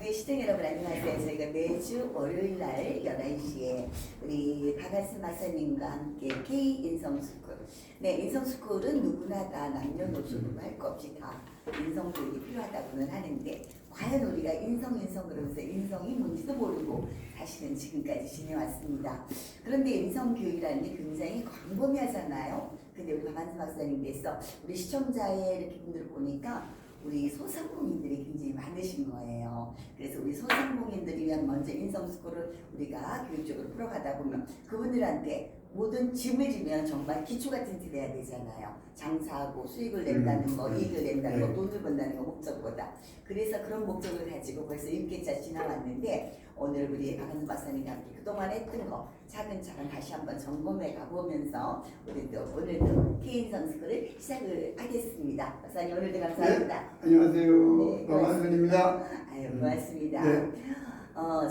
우리 시청 여러분 안녕하세요. 저희가 매주 월요일 날 11시에 우리 박한스 마사님과 함께 K-인성스쿨. 네, 인성스쿨은 누구나 다 남녀노소 할 것 없이 다 인성교육이 필요하다고는 하는데 과연 우리가 인성 그러면서 인성이 뭔지도 모르고 사실은 지금까지 지내왔습니다. 그런데 인성교육이라는 게 굉장히 광범위하잖아요. 근데 우리 박한스 박사님께서 우리 시청자의 이렇게 분들을 보니까 우리 소상공인들이 굉장히 많으신 거예요. 그래서 우리 소상공인들이 위한 먼저 인성스쿨을 우리가 교육적으로 풀어가다 보면 그분들한테 모든 짐을 지면 정말 기초 같은 데 돼야 되잖아요. 장사하고 수익을 낸다는 거, 이익을 낸다는 거, 돈을 번다는 거 목적보다. 그래서 그런 목적을 가지고 벌써 6개차 지나왔는데 오늘 우리 박한스 박사님과 함께 그동안 했던 거 차근차근 다시 한번 점검해 가보면서 우리도 오늘도 K-인성스쿨을 시작을 하겠습니다. 박사님 오늘도 감사합니다. 네, 안녕하세요. 네, 박한선입니다. 아유 고맙습니다. 네.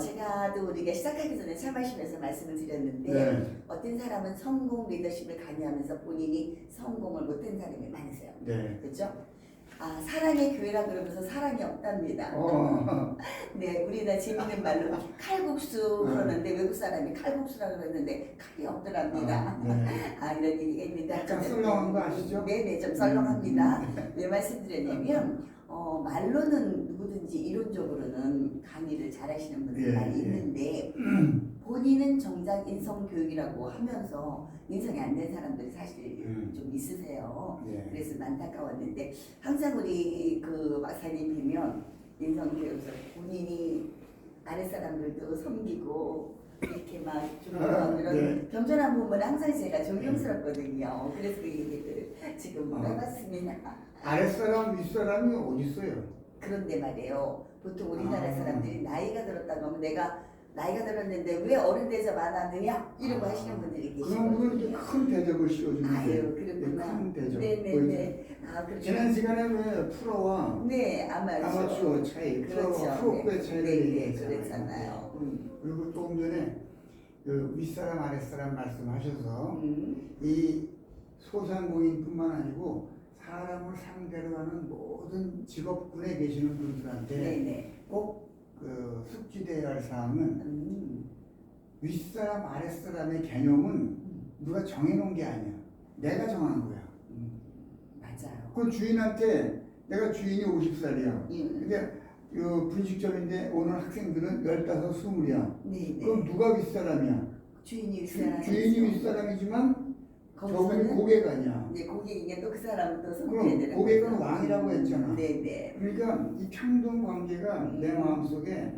제가 또 우리가 시작하기 전에 차 마시면서 말씀을 드렸는데 네. 어떤 사람은 성공 리더십을 강요하면서 본인이 성공을 못한 사람이 많으세요. 네. 그렇죠? 사랑의 교회라 그러면서 사랑이 없답니다. 네, 우리나라 재밌는 말로 칼국수 그러는데 외국 사람이 칼국수라 그러는데 칼이 없더랍니다. 네. 이런 얘기가 있는데 약간 썰렁한 거 아시죠? 네네, 좀 썰렁합니다. 왜 말씀드렸냐면 말로는 누구든지 이론적으로는 강의를 잘하시는 분들이 예, 많이 예. 있는데 본인은 정작 인성교육이라고 하면서 인성이 안 된 사람들이 사실 좀 있으세요. 예. 그래서 안타까웠는데 항상 우리 그 박사님 뵈면 인성교육에서 본인이 아랫사람들도 섬기고 이렇게 막 존경하고 이런 네. 겸손한 부분은 항상 제가 존경스럽거든요. 그래서 그 얘기를 지금 해봤습니다. 아랫사람, 윗사람이 어디 있어요? 그런데 말이에요. 보통 우리나라 사람들이 나이가 들었다고 하면 내가 나이가 들었는데 왜 어른 돼서 많았느냐 이러고 하시는 분들이 그런 분은 계시거든요. 큰 대접을 씌워주는 아유 그렇구나. 큰 대접. 네네네. 그렇죠. 지난 시간에 왜 프로와 네 아마추어 차이, 그렇죠. 프로의 차이를 네, 얘기했잖아요. 그렇잖아요. 그리고 조금 전에 그 윗사람 아랫사람 말씀하셔서 음. 이 소상공인뿐만 아니고 사람을 상대로 하는 모든 직업군에 계시는 분들한테 네네. 꼭 그 숙지되어야 할 사항은 윗사람 아랫사람의 개념은 누가 정해놓은 게 아니야. 내가 정한 거야. 맞아요. 그 주인한테 내가 주인이 50살이야. 근데 그 분식점인데 오늘 학생들은 15, 20이야. 네네. 그럼 누가 윗사람이야? 주인이 윗사람. 주인이 윗사람이지만 저분이 거기서는 고객 아니야. 네 고객이게 또 그 사람은 또 섬겨야 그럼 되는 고객은 거죠. 왕이라고 했잖아. 네네. 그러니까 이 평등 관계가 내 마음속에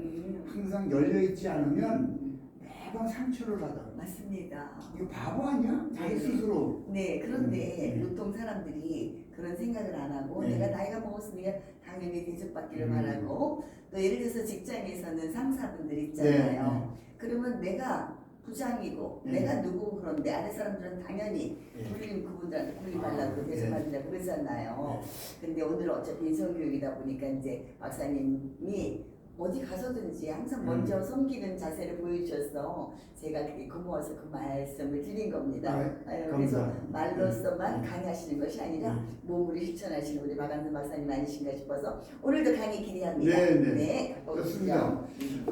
항상 열려 있지 않으면 매번 상처를 받아. 맞습니다. 이거 바보 아니야? 자기 네. 스스로. 네, 그런데 네. 보통 사람들이 그런 생각을 안 하고 네. 내가 나이가 먹었으니까 당연히 대접받기를 바라고 또 예를 들어서 직장에서는 상사분들 있잖아요. 그러면 내가 부장이고 네. 내가 누구 그런데 아래 사람들은 당연히 네. 그분들한테 굴림하려고 대접받으려고 그러잖아요. 근데 오늘 어차피 인성교육이다 보니까 이제 박사님이 어디 가서든지 항상 먼저 섬기는 자세를 보여주셔서 제가 그게 고마워서 그 말씀을 드린 겁니다. 그래서 감사합니다. 말로서만 강의하시는 것이 아니라 몸으로 실천하시는 우리 박한선 박사님 아니신가 싶어서 오늘도 강의 기대합니다. 네. 가보시죠. 좋습니다.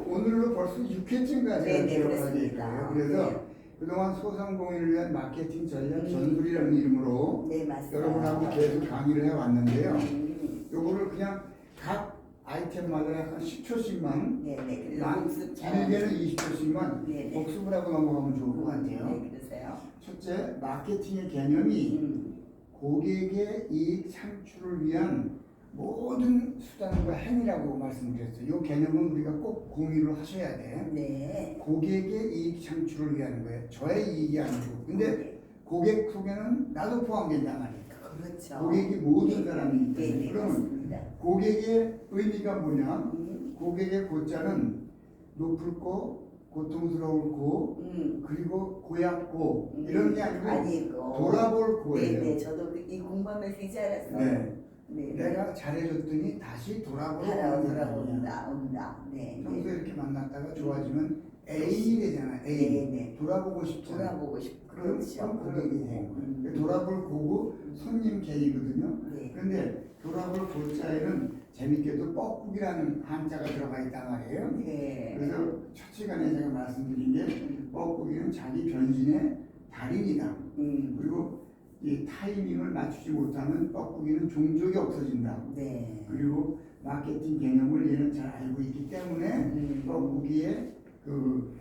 오늘로 벌써 6회째인가 네, 제가 그렇습니다. 기억하게 그래서 네. 그동안 소상공인을 위한 마케팅 전략 전술이라는 이름으로 네, 맞습니다. 여러분하고 계속 강의를 해왔는데요. 음. 요거를 그냥 각 아이템마다 약간 10초씩만 네네. 그래서 난 복습 길게는 20초씩만 네네. 복습을 하고 넘어가면 좋을 것 같아요. 네, 그러세요. 첫째, 마케팅의 개념이 음. 고객의 이익 창출을 위한 모든 수단과 행위라고 말씀드렸어요. 이 개념은 우리가 꼭 공유를 하셔야 돼. 네. 고객의 이익 창출을 위한 거예요. 저의 이익이 아니고. 근데 고객 속에는 나도 포함된단 말이에요. 그렇죠. 고객이 모든 사람이기 때문에. 네네, 그러면 맞습니다. 고객의 의미가 뭐냐? 고객의 고자는 높을 고, 고통스러울 고, 그리고 고약고 이런 게 아니고 돌아볼 고예요. 네네, 저도 이 공부하면서 이제 알았어요. 네. 네. 내가 잘해줬더니 다시 돌아보러 돌아온다. 온다. 네. 평소에 이렇게 만났다가 좋아지면 애인이 되잖아. 애인. 네네. 돌아보고 싶잖아. 돌아보고 싶고 그럼 그렇죠. 고객이 된 거예요. 돌아볼 고고 손님 개이거든요. 네. 그런데 돌아볼 골자에는 재밌게도 뻐꾸기라는 한자가 들어가 있단 말이에요. 네. 그래서 첫 시간에 제가 말씀드린 게 뻐꾸기는 자기 변신의 달인이다. 그리고 이 타이밍을 맞추지 못하면 뻐꾸기는 종족이 없어진다. 네. 그리고 마케팅 개념을 얘는 잘 알고 있기 때문에 뻐꾸기의 그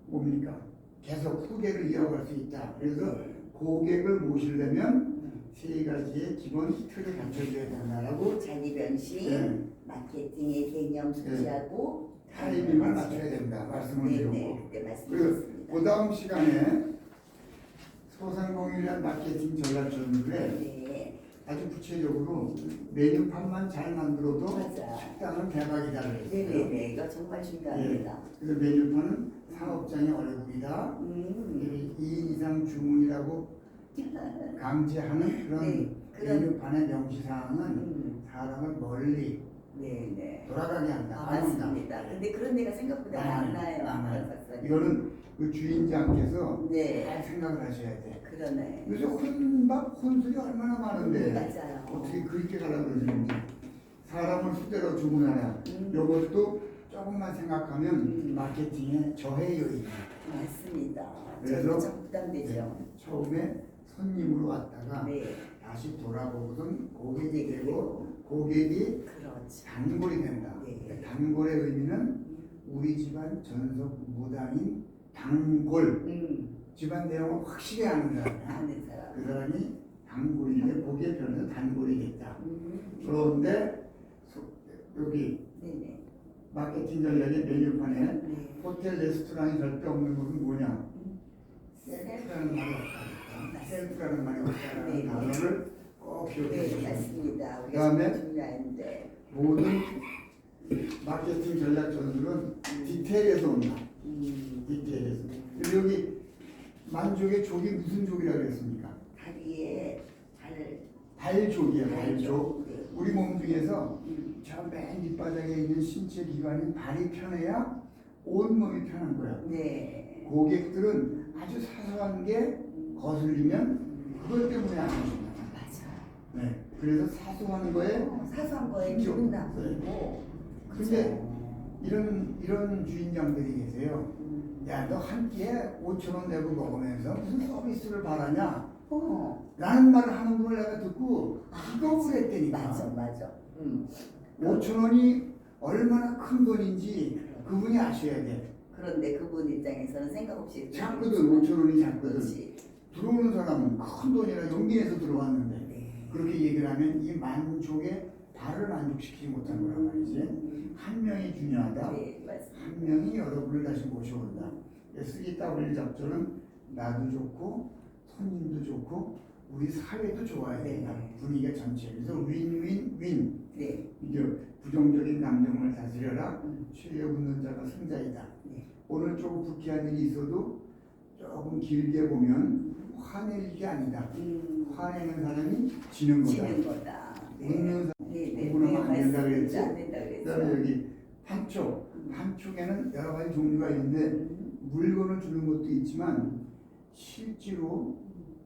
뭡니까? 계속 후계를 이어갈 수 있다. 그래서 고객을 모시려면 세 가지의 기본 틀을 갖춰줘야 된다라고 자기 변신, 네. 마케팅의 개념 숙지하고 타이밍을 맞춰야 된다 말씀을 드렸고 네, 그때 그리고 말씀드렸습니다. 그 다음 시간에 소상공인이란 마케팅 전략 전술에 네. 아주 구체적으로 메뉴판만 잘 만들어도 맞아. 식당은 대박이다 그랬어요. 네네네. 이거 정말 중요합니다. 그래서 메뉴판은 사업장의 얼굴이다. 2인 이상 주문이라고 강제하는 그런 네, 그런- 메뉴판의 명시사항은 사람을 멀리 네네. 돌아가게 한다. 아, 안 온다. 맞습니다. 근데 그런 데가 생각보다 안 나요. 안 와요. 박사님. 이거는 그 주인장께서 네. 잘 생각을 하셔야 돼. 그러네. 요새 혼밥 혼술이 얼마나 많은데 맞아요. 어떻게 그렇게 가려고 그러시는지 사람을 수대로 주문하냐 이것도 조금만 생각하면 마케팅의 저해 요인이에요. 맞습니다. 그래서- 저도 참 부담되죠. 처음에 손님으로 왔다가 네. 다시 돌아보고선 고객이 되고 고객이 그렇죠. 단골이 된다. 네. 단골의 의미는 우리 집안 전속 무당인 단골 집안 내용을 확실히 아는 사람이야. 아는 사람. 그 사람이 단골인데 고기에 변해서 단골이겠다. 그런데 여기 네네. 마케팅 전략의 메뉴판에 네. 호텔 레스토랑이 절대 없는 것은 뭐냐? 셀프라는 말이 없다. 셀프라는 말이 없다라는 네. 단어를 꼭 기억해 네, 주세요. 맞습니다. 우리가 그다음에 정말 중요한데. 모든 마케팅 전략 전술은 디테일에서 온다. 디테일에서. 그리고 여기 만족의 족이 무슨 족이라고 그랬습니까? 다리에 발족이에요. 발족. 네. 우리 몸 중에서 저 맨 밑바닥에 있는 신체 기관인 발이 편해야 온 몸이 편한 거야. 네. 고객들은 아주 사소한 게 거슬리면 그것 때문에 안 오신다. 맞아. 네. 그래서 사소한 거에 사소한 거에 신경 기분 써요. 나쁘고. 근데 이런 주인장들이 계세요. 야, 너 한 끼에 5,000원 내고 먹으면서 무슨 서비스를 바라냐? 라는 말을 하는 분을 내가 듣고 기겁을 했다니까. 맞아. 5,000원이 얼마나 큰 돈인지 그분이 아셔야 돼. 그런데 그분 입장에서는 생각 없이 작거든. 5,000원이 작거든. 그렇지. 들어오는 사람은 큰 돈이라 용기 내서 들어왔는데 네. 그렇게 얘기를 하면 이 만족의 발을 만족시키지 못한 거란 말이지. 한 명이 중요하다. 네, 맞습니다. 한 명이 여러분을 다시 모셔온다. 3W 작전은 나도 좋고 손님도 좋고 우리 사회도 좋아야 된다. 네. 분위기가 전체. 그래서 윈윈윈. 네. 이게 부정적인 감정을 다스려라. 최에 웃는 자가 승자이다. 네. 오늘 조금 불쾌한 일이 있어도 조금 길게 보면 화낼 게 아니다. 화내는 사람이 지는 거다. 지는 거다. 네. 웃는 네, 공부는 안 된다 맞습니다. 그랬지? 안 된다 그랬죠. 그다음에 여기 판촉. 판촉에는 여러 가지 종류가 있는데 물건을 주는 것도 있지만 실제로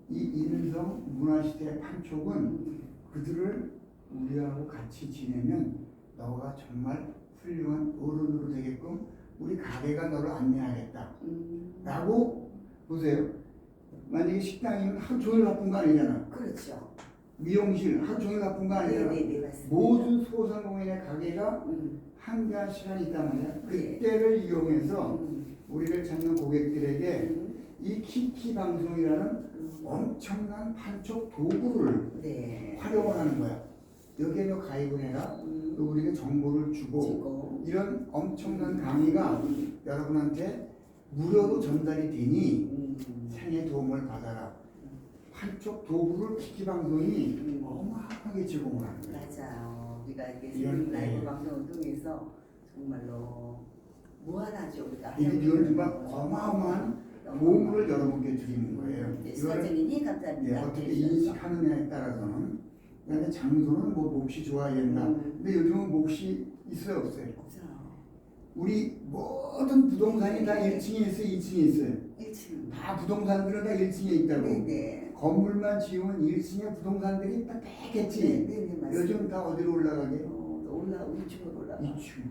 이 인성 문화시대의 판촉은 그들을 우리하고 같이 지내면 너가 정말 훌륭한 어른으로 되게끔 우리 가게가 너를 안내하겠다 라고 보세요. 만약에 식당이면 하루 종일 바쁜 거 아니잖아. 그렇죠. 미용실 하루 종일 바쁜 거 아니잖아. 네, 맞습니다. 모든 소상공인의 가게가 한가한 시간이 있단 말이야. 그때를 이용해서 우리를 찾는 고객들에게 이 키키 방송이라는 엄청난 판촉 도구를 네. 활용을 하는 거야. 여기에 너 가입을 해라. 또 우리가 정보를 주고 이런 엄청난 강의가 여러분한테 무료로 전달이 되니 생애 도움을 받아라. 판촉 도구를 키키 방송이 어마어마하게 제공을 하는 거야. 맞아요. 우리가 이게 이런, 라이브 네. 방송을 통해서 정말로 무한하죠. 우리가 이건 정말 어마어마한 도움을 여러분께 드리는 거예요. 네, 이거를 수사장님 감사합니다. 어떻게 네, 인식하느냐에 따라서는 그다음에 장소는 뭐 몫이 좋아야 된다. 근데 요즘은 몫이 있어요 없어요? 없어요. 우리 모든 부동산이 다 1층에 있어요, 2층에 있어요. 1층. 다 부동산들은 다 1층에 있다고. 네네. 건물만 지으면 1층에 부동산들이 빽빽했지. 네네 맞습니다. 요즘 다 어디로 올라가게? 올라 2층으로 올라가. 2층,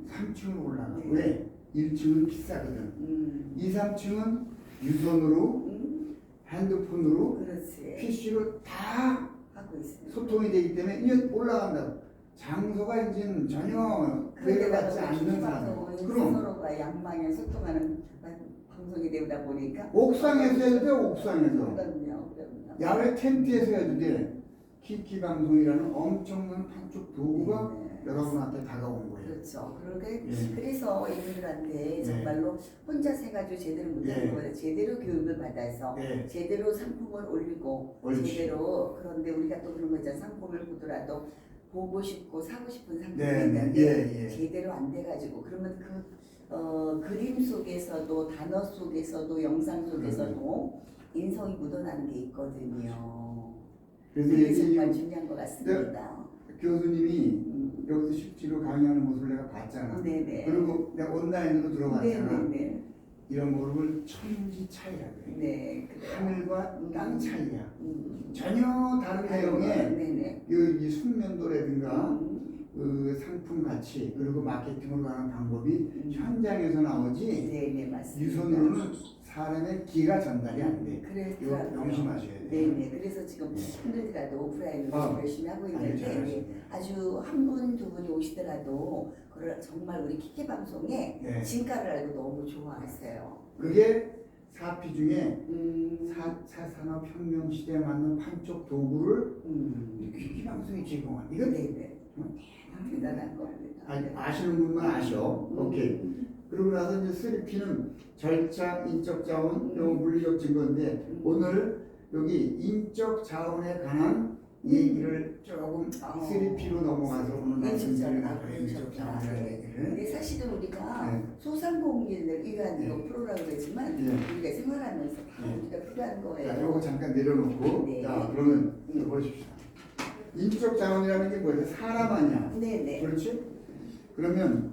3층으로 올라가. 네. 왜? 1층은 비싸거든. 2, 3층은 유선으로, 핸드폰으로, 그렇지. PC로 다 하고 있습니다. 소통이 되기 때문에 이제 올라간다고. 장소가 이제 전혀 구애받지 않는 사람. 그럼 서로가 양방에 소통하는 방송이 되다 보니까 옥상에서 해도 돼, 옥상에서. 그럼요. 야외 텐트에서 해도 돼. 키키 방송이라는 엄청난 판촉 도구가 네. 여러분한테 다가온 거예요. 그렇죠. 예. 그래서 이분들한테 네. 정말로 혼자서 해가지고 제대로 못하는 네. 거예요. 제대로 교육을 받아서 네. 제대로 상품을 올리고 옳지. 제대로 그런데 우리가 또 그런 거잖아. 상품을 보더라도 보고 싶고 사고 싶은 상품이 네, 있는데 예, 예. 제대로 안 돼가지고 그러면 그림 속에서도 단어 속에서도 영상 속에서도 인성이 묻어나는 게 있거든요. 그래서 그게 이제 정말 중요한 것 같습니다. 교수님이 여기서 실제로 강의하는 모습을 내가 봤잖아. 네네. 그리고 내가 온라인으로 들어봤잖아. 네네네. 이런 모습을 천지 차이라고 해. 네, 그래요. 하늘과 땅 차이야. 음. 전혀 다른 내용에 네네. 이 숙련도라든가 그 상품 가치 그리고 마케팅으로 하는 방법이 현장에서 나오지 네네 맞습니다. 유선으로는 사람의 기가 전달이 안 돼. 이거 그래서 명심하셔야 돼요. 네네. 그래서 지금 네. 힘들더라도 오프라인으로 아, 열심히 하고 아니, 있는데 잘하시네. 아주 한 분, 두 분이 오시더라도 그걸 정말 우리 키키 방송에 네. 진가를 알고 너무 좋아하세요. 그게 사피 중에 음. 4차 산업혁명 시대에 맞는 판촉 도구를 음. 귀기 방송이 제공한 이거 네네. 대단한 겁니다. 아시는 분만 아셔. 오케이. 그러고 나서 이제 3P는 절차, 인적 자원, 물리적 증거인데 오늘 여기 인적 자원에 관한 얘기를 조금 3P로 넘어가서 오늘 말씀드리는 거예요. 인적 자원이라는 얘기를. 근데 사실은 우리가 네. 소상공인을 위한 네. 프로라고 그랬지만 네. 우리가 생활하면서 다 네. 우리가 필요한 거예요. 자, 요거 잠깐 내려놓고 네. 자, 그러면 보십시오. 인적 자원이라는 게 뭐예요? 사람 아니야. 네네. 그렇지? 그러면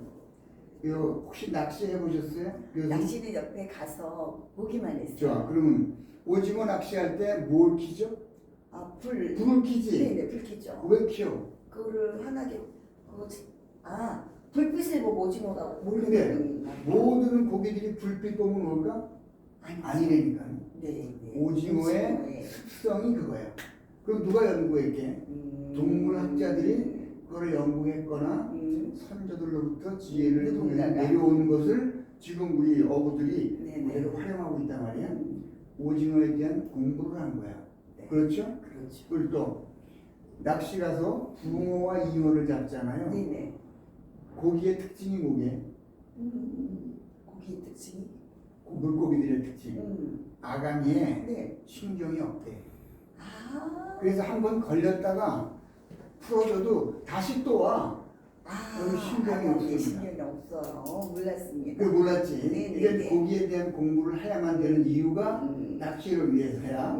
요 혹시 낚시 해보셨어요? 낚시는 옆에 가서 보기만 했어요. 좋아. 그러면 오징어 낚시할 때 뭘 키죠? 불을 키지. 네네, 불 켜죠. 왜 켜? 그거를 환하게 불빛을 보고 오징어가 근데 모르는 모든 고기들이 불빛 보면 뭘까? 아니라니까. 네. 오징어의 특성이 그거야. 그럼 누가 연구했게? 동물 학자들이 그걸 연구했거나 선조들로부터 지혜를 통해 누군가가. 내려오는 것을 지금 우리 어부들이 네네. 그대로 활용하고 있단 말이야. 오징어에 대한 공부를 한 거야. 네. 그렇죠? 그렇죠. 그리고 또 낚시 가서 붕어와 잉어를 잡잖아요. 네네. 고기의 특징이 뭐게? 고기의 특징이? 물고기들의 특징. 아가미에 네. 신경이 없대. 아. 그래서 한번 걸렸다가 풀어줘도 다시 또 와. 여기 신경이 없습니다. 신경이 없어요. 몰랐습니다. 그걸 몰랐지. 네, 이게 네, 네. 고기에 대한 공부를 해야만 되는 이유가 낚시를 위해서야.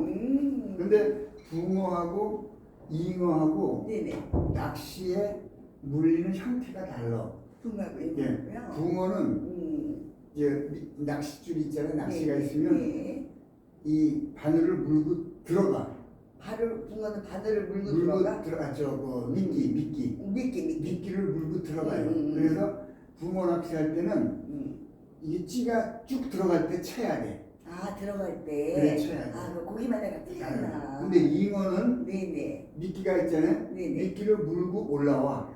근데 붕어하고 잉어하고 네네. 낚시에 물리는 형태가 달라. 붕하고 예. 있고요. 붕어는 이제 낚싯줄 있잖아요. 낚시가 네, 있으면 네. 이 바늘을 물고 들어가. 붕어는 바늘을 물고 물고 들어가. 들어갔죠. 미끼. 미끼를 물고 들어가요. 그래서 붕어 낚시할 때는 이게 찌가 쭉 들어갈 때 쳐야 돼. 들어갈 때. 그래, 쳐야 돼. 그 고기마다 틀리구나. 근데 잉어는 네네. 미끼가 있잖아요. 네네. 미끼를 물고 올라와.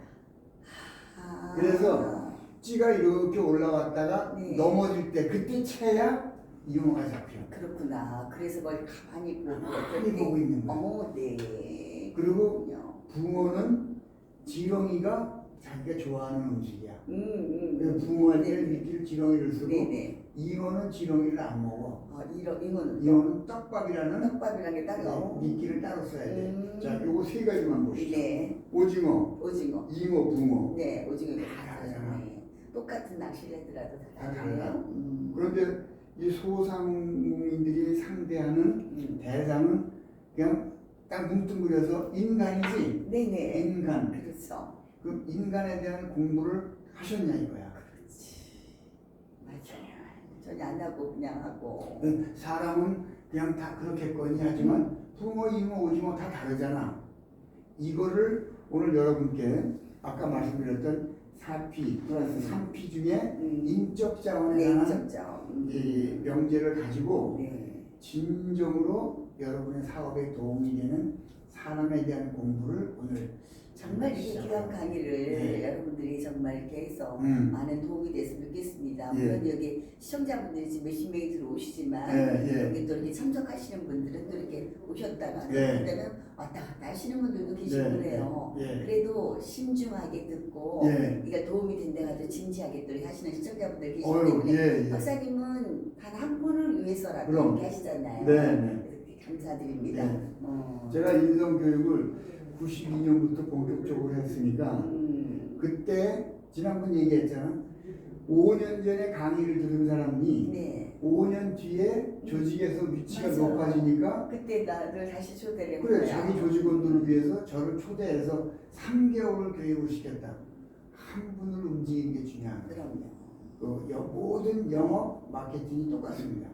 그래서 찌가 이렇게 올라왔다가 네. 넘어질 때 그때 쳐야 잉어가 잡혀. 그렇구나. 그래서 뭘 가만히 보고 가만히 보고 있는 거야. 네. 그리고 붕어는 지렁이가 자기가 좋아하는 음식이야. 그래서 붕어할 때는 미끼를 지렁이를 쓰고 네네. 잉어는 지렁이를 안 먹어. 잉어는 잉어는 떡밥이라는 떡밥이란 게 따로. 미끼를 따로 써야 돼. 자, 요거 세 가지만 보시죠. 네. 오징어, 오징어. 잉어, 붕어. 네, 오징어 다 다르잖아. 네. 똑같은 낚시를 하더라도 다 다르네요. 달라. 그런데 이 소상공인들이 상대하는 대상은 그냥 딱 뭉뚱그려서 인간이지. 네네. 인간. 그렇죠. 그 인간에 대한 공부를 하셨냐 이거야. 그렇지. 하더니 안 하고 그냥 하고. 사람은 그냥 다 그렇겠거니 하지만 붕어, 잉어, 오징어 다 다르잖아. 이거를 오늘 여러분께 아까 말씀드렸던 4P 플러스 3P 중에 인적 자원에 네, 관한 인적 자원. 이 명제를 가지고 네. 진정으로 여러분의 사업에 도움이 되는 사람에 대한 공부를 오늘 정말 이렇게 귀한 강의를 네. 여러분들이 정말 이렇게 해서 많은 도움이 됐으면 좋겠습니다. 예. 물론 여기 시청자분들이 지금 몇십 명이 들어오시지만 예. 여기 또 이렇게 참석하시는 분들은 또 이렇게 오셨다가 예. 그다음에 왔다 갔다 하시는 분들도 계시고 예. 그래요. 예. 그래도 신중하게 듣고 예. 이게 도움이 된다 가지고 진지하게 또 하시는 시청자분들 계시기 어휴, 때문에 예. 박사님은 단 한 분을 위해서라도 그럼. 이렇게 하시잖아요. 네. 그래서 되게 감사드립니다. 네. 제가 인성교육을 92년부터 본격적으로 했으니까 그때 지난번 얘기했잖아. 5년 전에 강의를 들은 사람이 네. 5년 뒤에 조직에서 위치가 맞아요. 높아지니까 그때 나를 다시 초대를 그래 했어요. 자기 조직원들을 위해서 저를 초대해서 3개월을 교육을 시켰다. 한 분을 움직이는 게 중요한 거예요. 그럼요. 모든 영업 마케팅이 똑같습니다.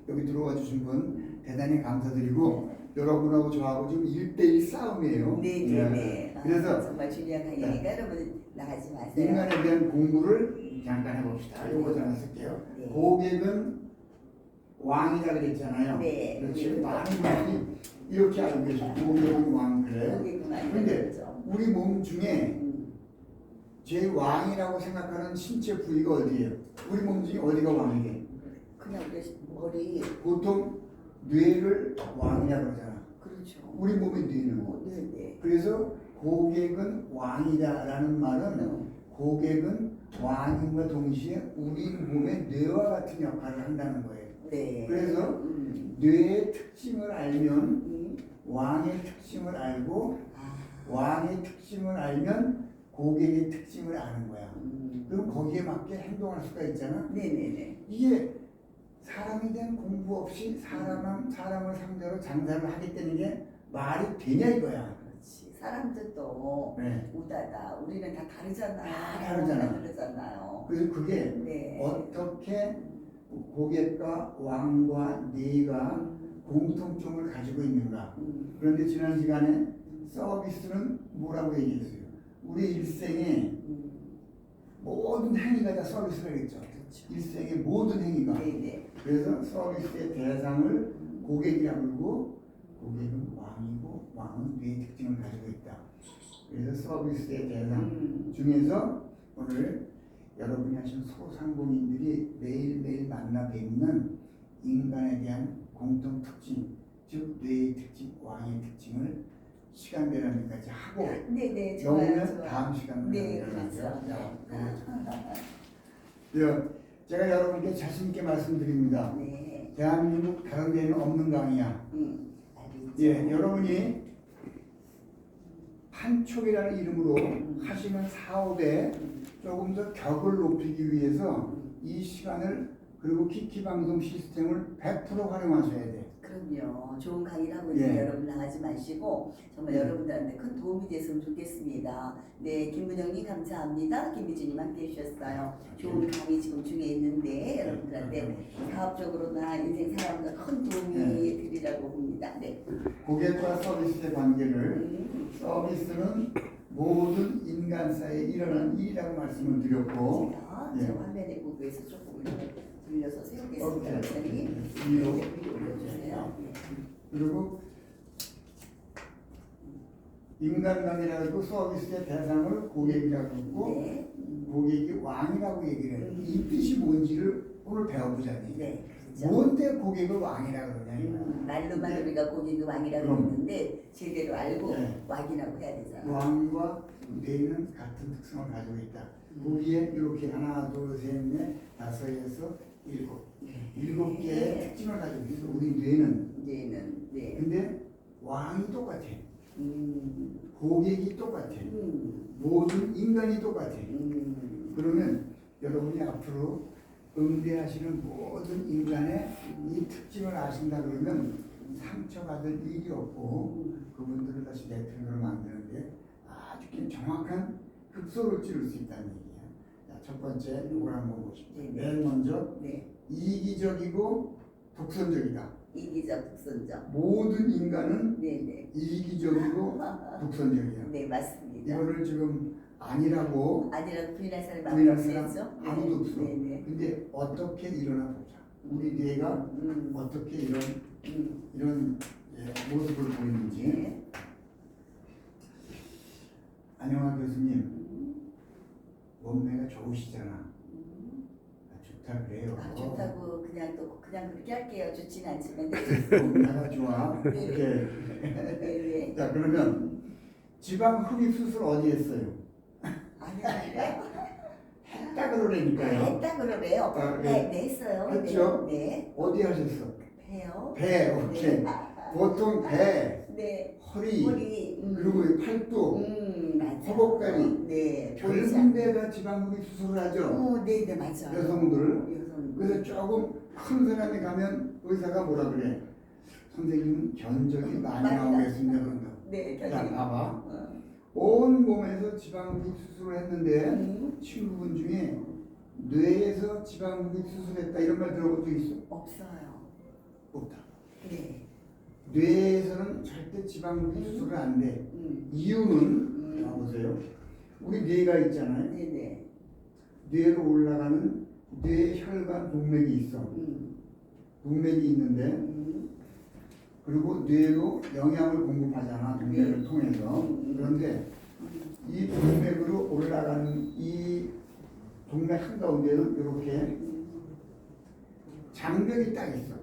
여기 들어와 주신 분 대단히 감사드리고 여러분하고 저하고 지금 1대1 싸움이에요. 네네네. 그래서 정말 중요한 강의니까 여러분 나가지 마세요. 인간에 대한 공부를 잠깐 해봅시다. 요거 전화 쓸게요. 네. 고객은 왕이라 그랬잖아요. 네. 그렇지. 많은 분들이 이렇게 알고 계시고 고객은 왕 그래. 고객만 근데 그렇죠. 우리 몸 중에 제일 왕이라고 생각하는 신체 부위가 어디예요? 우리 몸 중에 어디가 왕이에요? 그냥 우리 머리. 보통 뇌를 왕이라고 그러잖아. 그렇죠. 우리 몸의 뇌는. 네네. 그래서 고객은 왕이다라는 말은 고객은 왕임과 동시에 우리 몸의 뇌와 같은 역할을 한다는 거예요. 네. 그래서 뇌의 특징을 알면 왕의 특징을 알고 왕의 특징을 알면 고객의 특징을 아는 거야. 그럼 거기에 맞게 행동할 수가 있잖아. 네네네. 이게 사람에 대한 공부 없이 사람을 상대로 장사를 하겠다는 게 말이 되냐 이거야. 그렇지. 사람들도 네. 우다다. 우리는 다 다르잖아요. 다 다르잖아. 다 다르잖아요. 그래서 그게 네. 어떻게 고객과 왕과 뇌가 공통점을 가지고 있는가. 그런데 지난 시간에 서비스는 뭐라고 얘기했어요? 우리 일생에 모든 행위가 다 서비스라 그랬죠. 그렇죠. 일생의 모든 행위가. 네네. 그래서 서비스의 대상을 고객이라고 부르고 고객은 왕이고 왕은 뇌의 특징을 가지고 있다. 그래서 서비스의 대상 중에서 오늘 여러분이 하신 소상공인들이 매일매일 만나 뵙는 인간에 대한 공통 특징, 즉 뇌의 특징, 왕의 특징을 시간 되는데까지 하고 네네. 좋아요. 영어는 좋아요. 다음 시간으로 네, 연락할게요. 그렇죠. 제가 여러분께 자신 있게 말씀드립니다. 네. 대한민국 다른 데는 없는 강의야. 알겠죠. 예, 여러분이 판촉이라는 이름으로 하시는 사업에 조금 더 격을 높이기 위해서 이 시간을 그리고 키키방송 시스템을 100% 활용하셔야 돼. 그럼요. 좋은 강의를 하고 예. 있는 여러분 나가지 마시고 정말 여러분들한테 큰 도움이 됐으면 좋겠습니다. 네, 김문영님 감사합니다. 김미진님 함께 해주셨어요. 좋은 강의 지금 중에 있는데 여러분들한테 사업적으로나 인생 살아가는 큰 도움이 되리라고 봅니다. 네. 고객과 서비스의 관계를 서비스는 모든 인간 사이에 일어나는 일이라고 말씀을 드렸고 제가 예. 저 화면에 보고해서 조금 돌려서 세우겠습니다. 선생님. 위로 위로 올려주세요. 네. 그리고 인간관계라고 서비스의 대상을 고객이라고 했고 네. 고객이 왕이라고 얘기를 해요. 이 뜻이 뭔지를 오늘 배워보자니. 네. 그렇죠. 뭔데 고객을 왕이라고 그러냐 이거야. 말로만 우리가 고객이 왕이라고 그럼. 했는데 제대로 알고 네. 왕이라고 해야 되잖아. 왕과 뇌는 같은 특성을 가지고 있다. 거기에 이렇게 하나, 둘, 셋, 넷, 다섯에서 일곱. 일곱 개의 특징을 가지고 있어. 우리 뇌는. 뇌는 네. 근데 왕이 똑같아. 고객이 똑같아. 모든 인간이 똑같아. 그러면 여러분이 앞으로 응대하시는 모든 인간의 이 특징을 아신다 그러면 상처받을 일이 없고 그분들을 다시 내 편으로 만드는데 아주 정확한 극소를 찌를 수 있다는 얘기야. 자, 첫 번째 이걸 한번 보십시오. 네. 맨 먼저 네. 이기적이고 독선적이다. 이기적, 독선적. 모든 인간은 네네. 이기적이고 독선적이야. 네, 맞습니다. 이거를 지금 아니라고 아니라고 부인할 사람이 부인할 아무도 사람 없죠? 아무도 없어. 네네. 근데 어떻게 일어나 보자. 우리 뇌가 어떻게 이런 모습을 보이는지. 네. 안영아 교수님, 몸매가 좋으시잖아. 아, 좋다 그래요. 아, 좋다고 그냥 또 그냥 그렇게 할게요. 좋진 않지만. 몸매가 좋아. 네. 이렇게. 네네. 자, 그러면 지방 흡입 수술 어디 했어요? 아니요. 했다 그러니까요. 했다 그러래요. 아, 네, 네, 했어요. 했죠? 네. 어디 하셨어? 배요. 배, 오케이. 네. 보통 배, 네. 허리, 머리. 그리고 팔뚝, 맞아. 허벅다리. 네. 젊은 데가 지방 흡입 수술을 하죠. 네, 네, 맞아요. 여성들. 여성. 그래서 조금 큰 사람이 가면 의사가 뭐라 그래? 선생님은 견적이 많이 나오겠습니다. 그런다. 네, 자, 견적이. 봐봐. 온 몸에서 지방 흡입 수술을 했는데 친구분 중에 뇌에서 지방 흡입 수술했다 이런 말 들어본 적 있어? 없어요. 없다. 네. 뇌에서는 절대 지방 흡입 수술을 안 돼. 이유는 봐보세요. 우리 뇌가 있잖아요. 네네. 뇌로 올라가는 뇌혈관 동맥이 있어. 동맥이 있는데 그리고 뇌로 영양을 공급하잖아. 동맥을 통해서. 그런데 이 동맥으로 올라가는 이 동맥 한가운데는 이렇게 장벽이 딱 있어.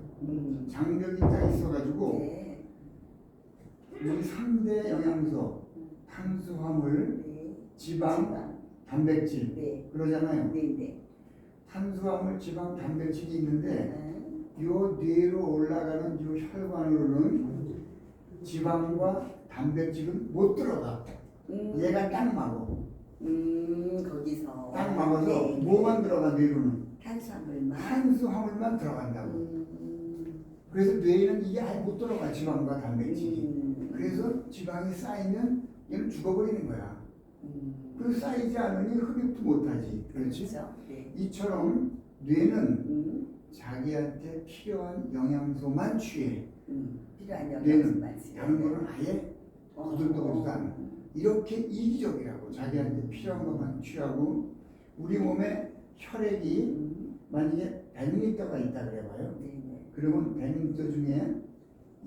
장벽이 딱 있어가지고 네. 우리 3대 영양소 탄수화물, 네. 지방, 단백질 네. 그러잖아요. 네네. 탄수화물, 지방, 단백질이 있는데 네. 요 뇌로 올라가는 요 혈관으로는 지방과 단백질은 못 들어가. 얘가 딱 막어. 거기서. 딱 막아서 네. 뭐만 들어가 뇌로는 탄수화물만. 탄수화물만 들어간다고. 그래서 뇌에는 이게 아예 못 들어가 지방과 단백질이. 그래서 지방이 쌓이면 얘는 죽어버리는 거야. 그리고 쌓이지 않으니 흡입도 못하지. 그렇지? 그렇죠. 네. 이처럼 뇌는 자기한테 필요한 영양소만 취해. 필요한 뇌는 영양소만. 다른 거는 아예 거들도 보지도 않아. 이렇게 이기적이라고. 자기한테 필요한 것만 취하고 우리 몸에 혈액이 만약에 100리터가 있다 그래봐요. 네네. 그러면 100리터 중에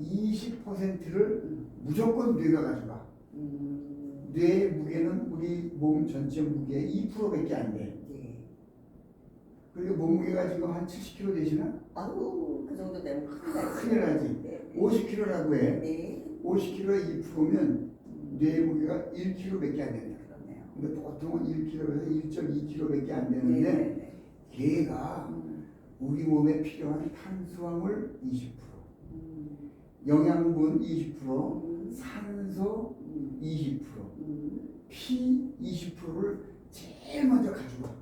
20%를 무조건 뇌가 가져가. 뇌의 무게는 우리 몸 전체 무게의 2%밖에 안 돼. 네. 그리고 몸무게가 지금 한 70kg 되시나? 아우, 그 정도 되면 큰일 나지. 네. 50kg라고 해. 네. 50kg의 2%면 뇌의 무게가 1kg밖에 안 된다. 그러네요. 근데 보통은 1kg에서 1.2kg밖에 안 되는데 네네네. 걔가 우리 몸에 필요한 탄수화물 20%, 영양분 20%, 산소 20%, 피 20%를 제일 먼저 가지고 와.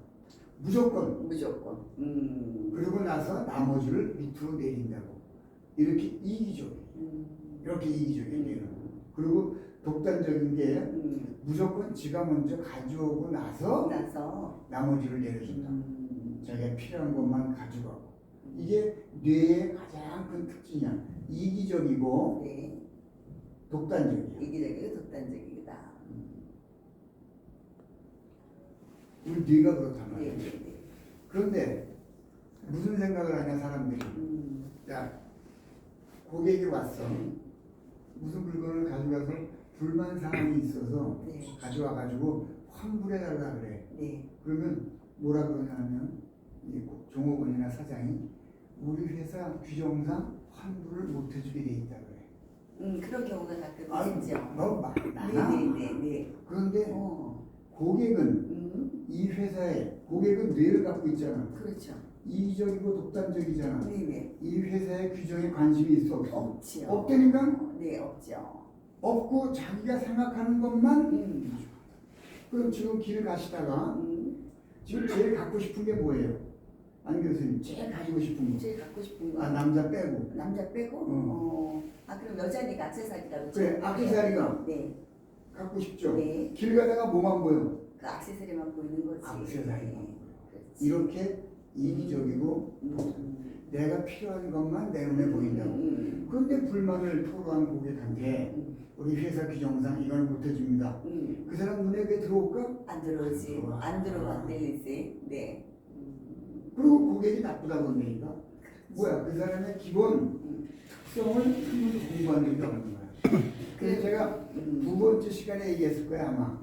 무조건. 그러고 나서 나머지를 밑으로 내린다고. 이렇게 이기적이에요. 이렇게 이기적이에요. 그리고 독단적인 게 무조건 지가 먼저 가져오고 나서 나머지를 내려준다. 자기가 필요한 것만 가져가고. 이게 뇌의 가장 큰 특징이야. 이기적이고 네. 독단적이야. 이기적이고 독단적이다. 우리 뇌가 그렇단 네. 말이야. 네. 그런데 무슨 생각을 하냐 사람들이. 야, 고객이 왔어. 무슨 물건을 가져가서 불만 사항이 있어서 네. 가져와가지고 환불해달라 그래. 네. 그러면 뭐라 그러냐면 이 종업원이나 사장이 우리 회사 규정상 환불을 못 해주게 돼 있다 그래. 그런 경우가 가끔 아유, 있죠. 너무 많아. 네네네. 그런데 고객은 이 회사에 고객은 뇌를 갖고 있잖아. 그렇죠. 이기적이고 독단적이잖아. 네네. 이 회사의 규정에 관심이 있어 없어? 없지요. 없다니까? 네, 없죠. 없고 자기가 생각하는 것만. 그럼 지금 길을 가시다가 지금 제일 갖고 싶은 게 뭐예요? 안 교수님 제일 가지고 싶은 거. 제일 갖고 싶은 거. 아 남자 빼고. 남자 빼고? 아 그럼 여자니까 액세서리라고. 그래 액세서리가 네. 갖고 싶죠. 네. 길 가다가 뭐만 보여? 그 액세서리만 보이는 거지. 액세서리만 보여. 이렇게 이기적이고 내가 필요한 것만 내 눈에 보인다고. 그런데 불만을 토로한 고객한테 우리 회사 규정상 이걸 못 해줍니다. 그 사람 눈에 왜 들어올까? 안 들어오지. 안 들어오면 안 들리지. 네. 그리고 고객이 나쁘다고 한다니까. 뭐야, 그 사람의 기본 특성을 한번 공부하는 게 없는 거야. 그래서 제가 두 번째 시간에 얘기했을 거야 아마.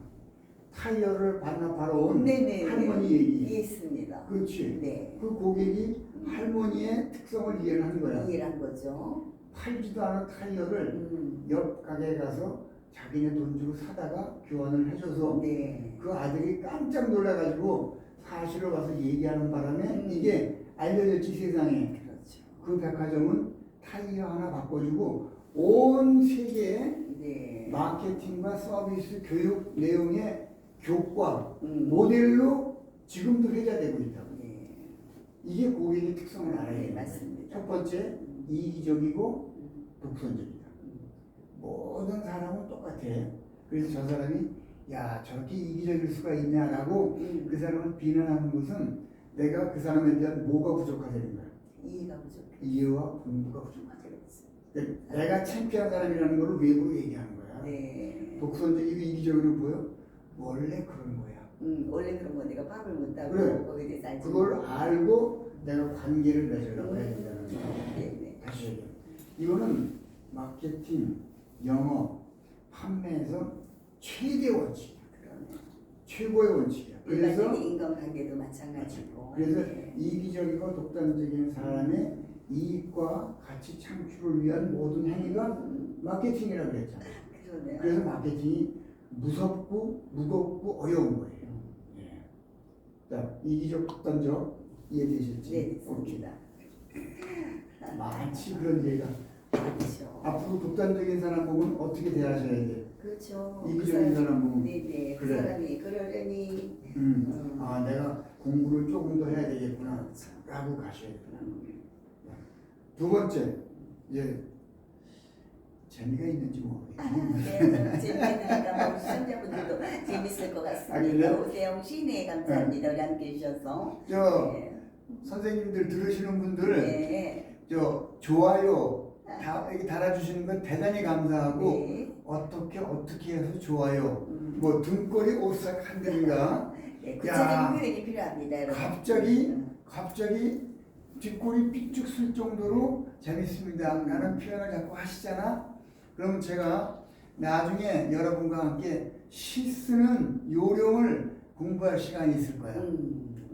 타이어를 반납하러 온 네네. 할머니 얘기. 이해했습니다. 그렇지. 네. 그 고객이 할머니의 특성을 이해를 한 거야. 이해한 거죠. 팔지도 않은 타이어를 옆 가게에 가서 자기네 돈 주고 사다가 교환을 해줘서 네. 그 아들이 깜짝 놀라가지고 사실을 와서 얘기하는 바람에 이게 알려졌지 세상에. 그렇죠. 그 백화점은 타이어 하나 바꿔주고 온 세계에 네. 마케팅과 서비스 교육 내용의 교과 모델로 지금도 회자되고 있다고. 네. 이게 고객의 특성을 알아야 네, 돼요. 맞습니다. 첫 번째 이기적이고 독선적이다. 모든 사람은 똑같아. 그래서 저 사람이 야 저렇게 이기적일 수가 있냐라고 그 사람을 비난하는 것은 내가 그 사람에 대한 뭐가 부족하다는 거야. 이해가 부족해. 이해와 공부가 부족하다. 그렇지. 내가 창피한 사람이라는 걸 외부로 얘기하는 거야. 네. 독선적이고 이기적으로 보여? 원래 그런 거야. 원래 그런 거 내가 밥을 못하고 그래. 거기에 대해서 알지 그걸 못하고. 알고 내가 관계를 맺으려고 해야 된다는 거야. 네네. 다시 얘기해. 이거는 마케팅, 영업, 판매에서 최대 원칙이야. 그러네. 최고의 원칙이야. 그래서 일반적인 인간관계도 마찬가지고. 그래서 네. 이기적이고 독단적인 사람의 이익과 가치 창출을 위한 모든 행위가 마케팅이라고 그랬잖아. 그러네요. 그래서 마케팅이 무섭고 무겁고 어려운 거예요. 예. 자, 이기적 독단적 이해되셨지? 네, 됐습니다. 많지 그런 얘기가. 그렇죠. 앞으로 독단적인 사람 보면 어떻게 대하셔야 돼? 그렇죠. 이기적인 사람 보면 네네. 그 그래. 사람이 그러려니. 아 내가 공부를 조금 더 해야 되겠구나 라고 가셔야 돼요. 두 번째 이제 재미가 있는지 모르겠어요. 네, 재밌으니까 뭐 시청자분들도 재밌을 것 같습니다. 그래요? 오세영 씨, 네, 감사합니다. 우리 함께 해주셔서. 저 네. 선생님들 들으시는 분들 네. 저 좋아요 이렇게 달아주시는 건 대단히 감사하고 네. 어떻게 해서 좋아요 뭐 등골이 오싹한다든가 네, 야, 구체적인 표현이 필요합니다, 여러분. 갑자기 뒷골이 삐쭉 쓸 정도로 재밌습니다 라는 표현을 자꾸 하시잖아. 그러면 제가 나중에 여러분과 함께 시 쓰는 요령을 공부할 시간이 있을 거야.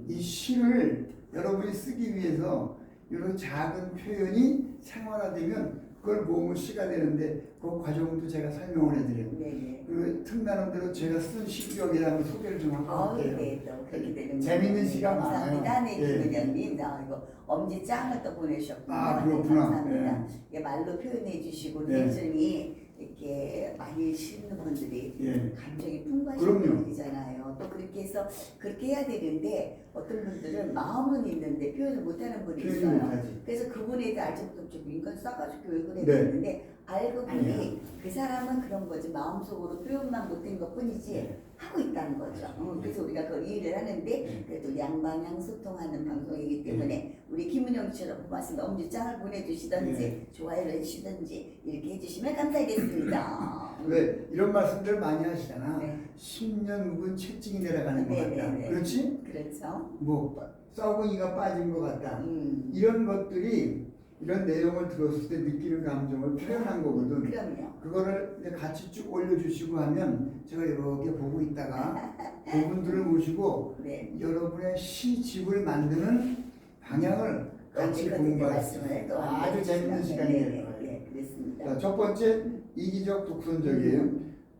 이 시를 여러분이 쓰기 위해서 이런 작은 표현이 생활화되면 그걸 모으면 시가 되는데 그 과정도 제가 설명을 해드려요. 네네. 그리고 틈나는 대로 제가 쓴 시기억이라는 소개를 좀 하고 할게요. 네, 또 그렇게 되는 재밌는 시가 감사합니다. 많아요. 네, 김은영님. 이거 엄지짱을 또 보내셨군요. 아, 네, 그렇구나. 감사합니다. 이게 말로 표현해 주시고 네. 대중이 이렇게 많이 심는 분들이 예. 감정이 풍부하신 그럼요. 분들이잖아요. 또 그렇게 해서 그렇게 해야 되는데 어떤 분들은 마음은 있는데 표현을 못하는 분이 표현이 있어요. 못하지. 그래서 그분에 대해 알지 못하고 좀 인간 싸가지고 교육을 해야 네. 되는데 알고 보니 아니야. 그 사람은 그런 거지 마음속으로 표현만 못한 것 뿐이지 네. 하고 있다는 거죠. 그래서 우리가 그걸 이해를 하는데 네. 그래도 양방향 소통하는 방송이기 때문에 우리 김은영씨처럼 고맙습니다. 엄지짱을 보내주시든지 네. 좋아요를 해주시든지 이렇게 해주시면 감사하겠습니다. 왜 이런 말씀들 많이 하시잖아. 네. 10년 묵은 채찍이 내려가는 것 네, 같다. 네, 네. 그렇지? 그렇죠. 뭐 썩은이가 빠진 것 같다. 음. 이런 것들이 이런 내용을 들었을 때 느끼는 감정을 표현한 거거든. 그럼요. 그거를 이제 같이 쭉 올려주시고 하면 제가 이렇게 보고 있다가 그분들을 모시고 네. 여러분의 시집을 만드는 방향을 같이 공부할 수 있어요. 아주 재밌는 시간이 될 거예요. 네, 그렇습니다. 자, 첫 번째 이기적 독선적이에요.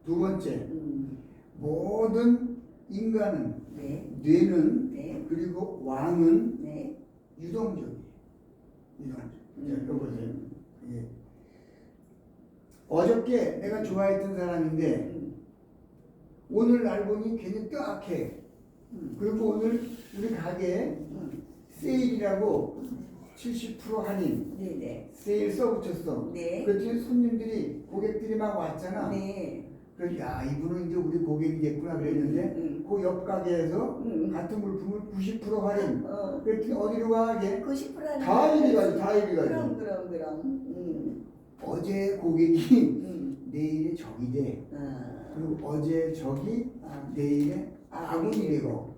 두 번째 모든 인간은 네. 뇌는 네. 그리고 왕은 네. 유동적이에요. 유동적. 자, 이거 보세요. 예. 어저께 내가 좋아했던 사람인데 오늘 날 보니 괜히 뜨악해. 그리고 오늘 우리 가게에 세일이라고 70% 할인 네네. 세일 써붙였어. 네. 그랬더니 손님들이 고객들이 막 왔잖아. 네. 그래서 야 이분은 이제 우리 고객이겠구나 그랬는데 그 옆 가게에서 같은 물품을 90% 할인. 그랬더니 어디로 가게? 90%는 다 이리 가지, 다 이리 가지. 그럼. 어제 고객이 내일의 적이 돼. 아, 그리고 어제 적이 내일의 아군이 되고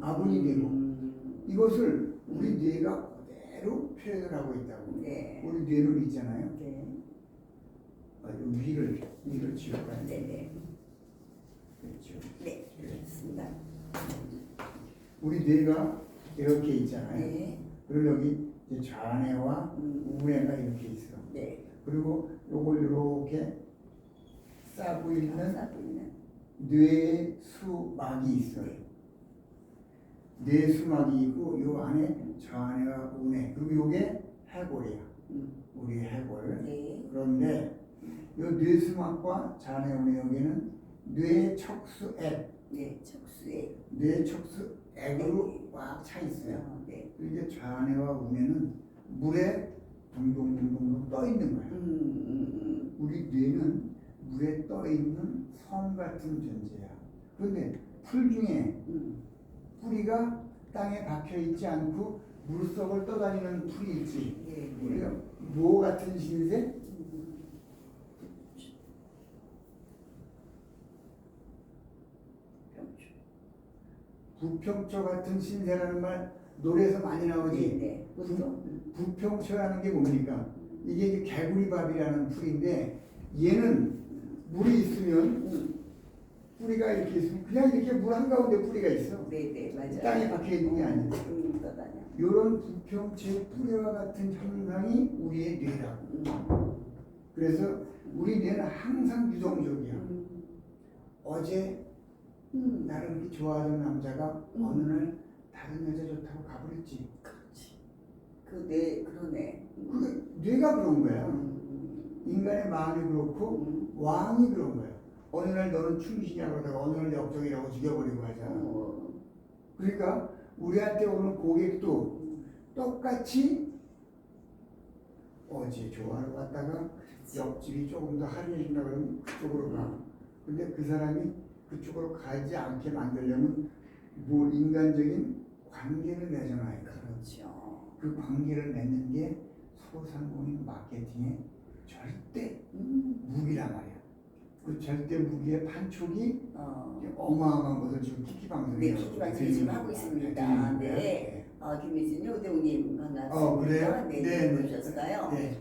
이것을 우리 뇌가 그대로 표현을 하고 있다고. 네. 우리 뇌는 있잖아요. 네. 위를 지울까요? 네네. 그렇죠. 네. 그렇습니다. 우리 뇌가 이렇게 있잖아요. 네. 그리고 여기 이제 좌뇌와 우뇌가 이렇게 있어. 네. 그리고 요걸 이렇게 싸고 있는 싸고 있는. 뇌수막이 있어요. 뇌수막이 있고 요 안에 좌뇌와 우뇌 그리고 요게 해골이야. 우리 해골. 네. 그런데 요 뇌수막과 좌뇌 우뇌 여기는 뇌척수액, 네. 척수에. 뇌척수액으로 꽉 차 있어요. 네. 이게 좌뇌와 우뇌는 물에 둥둥둥둥 떠 있는 거야. 우리 뇌는 물에 떠 있는 섬 같은 존재야. 그런데 풀 중에 뿌리가 땅에 박혀 있지 않고 물속을 떠다니는 풀이 있지. 네. 우리가 뭐 같은 신세? 부평초 같은 신세라는 말 노래에서 많이 나오지. 네. 부평초라는 게 뭡니까? 이게 이제 개구리밥이라는 풀인데 얘는 물이 있으면 뿌리가 이렇게 있으면 그냥 이렇게 물 한가운데 뿌리가 있어. 네네 맞아요. 땅에 박혀 있는 게 아니야. 떠다녀. 이런 부평초의 뿌리와 같은 현상이 우리의 뇌라고. 그래서 우리 뇌는 항상 유동적이야. 어제 나를 그렇게 좋아하던 남자가 어느 날 다른 여자 좋다고 가버렸지. 그렇지. 그러네. 그게 뇌가 그런 거야. 인간의 마음이 그렇고 왕이 그런 거야. 어느 날 너는 충신이라고 그러다가 어느 날 역적이라고 죽여버리고 하잖아. 그러니까 우리한테 오는 고객도 똑같이 어제 좋아하러 갔다가 옆집이 조금 더 할인해준다고 그러면 그쪽으로 가. 근데 그 사람이 그쪽으로 가지 않게 만들려면 뭐 인간적인 관계를 맺어놔야 돼. 그렇죠. 그 관계를 맺는 게 소상공인 마케팅의 절대 무기란 말이야. 그 절대 무기의 판촉이 어마어마한 것을 지금 키키방송이 네, 키키방송이 지금 하고 있습니다. 네. 김미진 요대웅님 반갑습니다. 그래요? 네, 보셨어요? 네.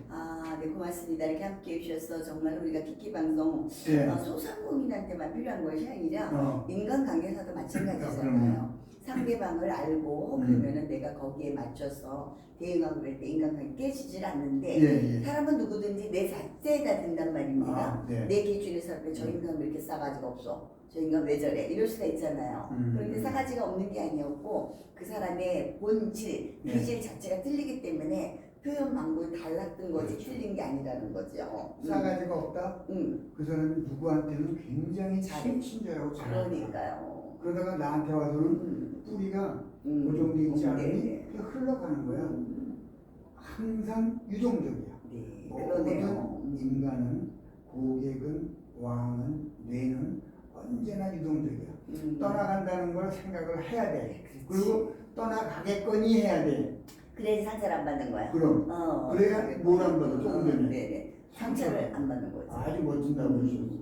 네, 고맙습니다. 이렇게 함께 해주셔서 정말 우리가 키키방송 네. 소상공인한테만 필요한 것이 아니라 인간관계에서도 마찬가지잖아요. 그럼요. 상대방을 알고 그러면은 내가 거기에 맞춰서 대응하고 그럴 때 인간관계 깨지질 않는데 사람은 누구든지 내 잣대가 된단 말입니다. 내 기준에서 저 인간 왜 이렇게 싸가지가 없어? 저 인간 왜 저래? 이럴 수가 있잖아요. 그런데 싸가지가 없는 게 아니었고 그 사람의 본질, 기질 자체가 틀리기 때문에 표현 방법이 달랐던 거지 틀린 게 아니라는 거죠. 싸가지가 없다? 그 사람이 누구한테는 굉장히 친절하고 잘하니까. 그러니까요. 그러다가 나한테 와서는 뿌리가 고정되어 있지 않으니 그냥 흘러가는 거야. 항상 유동적이야. 네, 모든 인간은, 고객은, 왕은, 뇌는 언제나 유동적이야. 떠나간다는 걸 생각을 해야 돼. 그리고 떠나가겠거니 해야 돼. 그래야지 상처를 안 받는 거야. 그럼. 그래야 뭘 안 받아? 조금 전에. 네네. 상처를 안 받는 거지. 아주 멋진다고 그러셨어.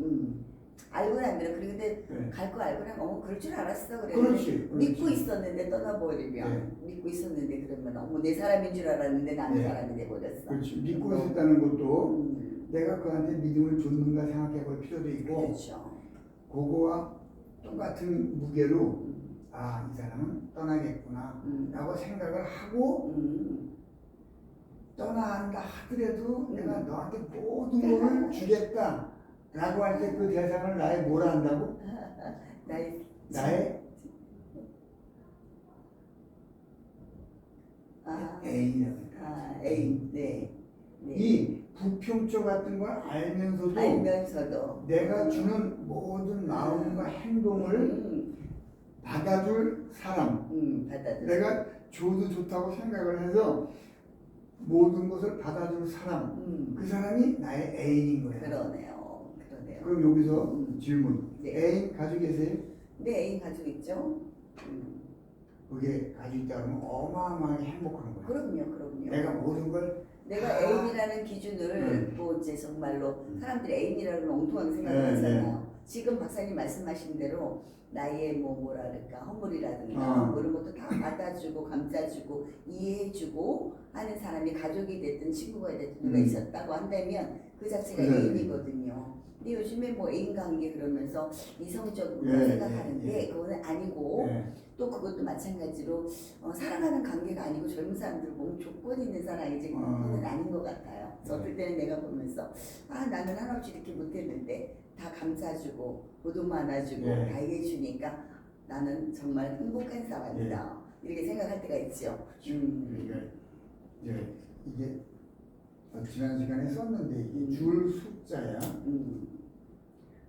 알고는 안 들어. 근데 갈 거 알고 나면 그럴 줄 알았어. 그래. 그렇지. 믿고 있었는데 떠나버리면 믿고 있었는데 그러면 내 사람인 줄 알았는데 남의 사람이 돼버렸어. 그렇지. 믿고 있었다는 것도 내가 그한테 믿음을 줬는가 생각해 볼 필요도 있고 그렇죠. 그거와 똑같은 무게로 이 사람은 떠나겠구나 라고 생각을 하고 떠나간다 하더라도 내가 너한테 모든 걸 주겠다 라고 할 때 그 대상을 나의 뭐라 한다고? 나의 애인이라고 한다. 애인. 네. 이 부평초 같은 걸 알면서도 내가 주는 모든 마음과 행동을 받아줄 사람, 내가 줘도 좋다고 생각을 해서 모든 것을 받아줄 사람, 그 사람이 나의 애인인 거야. 그러네요. 그럼 여기서 질문. 네. 애인 가지고 계세요? 네, 애인 가지고 있죠. 그게 가지고 있다 그러면 어마어마하게 행복한 거야. 그럼요. 내가 모든 걸 내가 애인이라는 기준을 뭐 이제 정말로 사람들이 애인이라는 엉뚱한 생각을 네, 하잖아요. 지금 박사님 말씀하신 대로 나의 뭐랄까 허물이라든가 어. 뭐 이런 것도 다 받아주고 감싸주고 이해해주고 하는 사람이 가족이 됐든 친구가 됐든 누가 있었다고 한다면 그 자체가 그래. 애인이거든요. 근데 요즘에 뭐 애인 관계 그러면서 이성적으로 예, 생각하는데 그거는 아니고 네. 또 그것도 마찬가지로 사랑하는 관계가 아니고 젊은 사람들 몸 조건 있는 사랑이지 그건 아닌 것 같아요. 그래서 어떨 때는 내가 보면서 나는 한없이 이렇게 못했는데 다 감싸주고 보듬어 안아주고 예. 다 이해해주니까 나는 정말 행복한 사람이다. 이렇게 생각할 때가 있죠. 그러니까 이게 지난 시간에 썼는데 이게 줄 숫자야.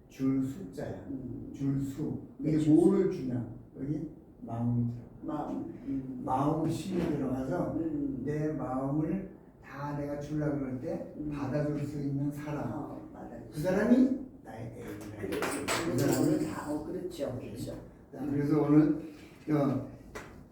줄 숫자야. 줄수. 이게 네, 뭐를 주냐? 여기 마음이 들어가. 마음 힘이 들어가서 내 마음을 다 내가 주려고 그럴 때 받아줄 수 있는 사람. 그 사람이 나의 애인이야. 그 사람이 그렇죠. 그래서 오늘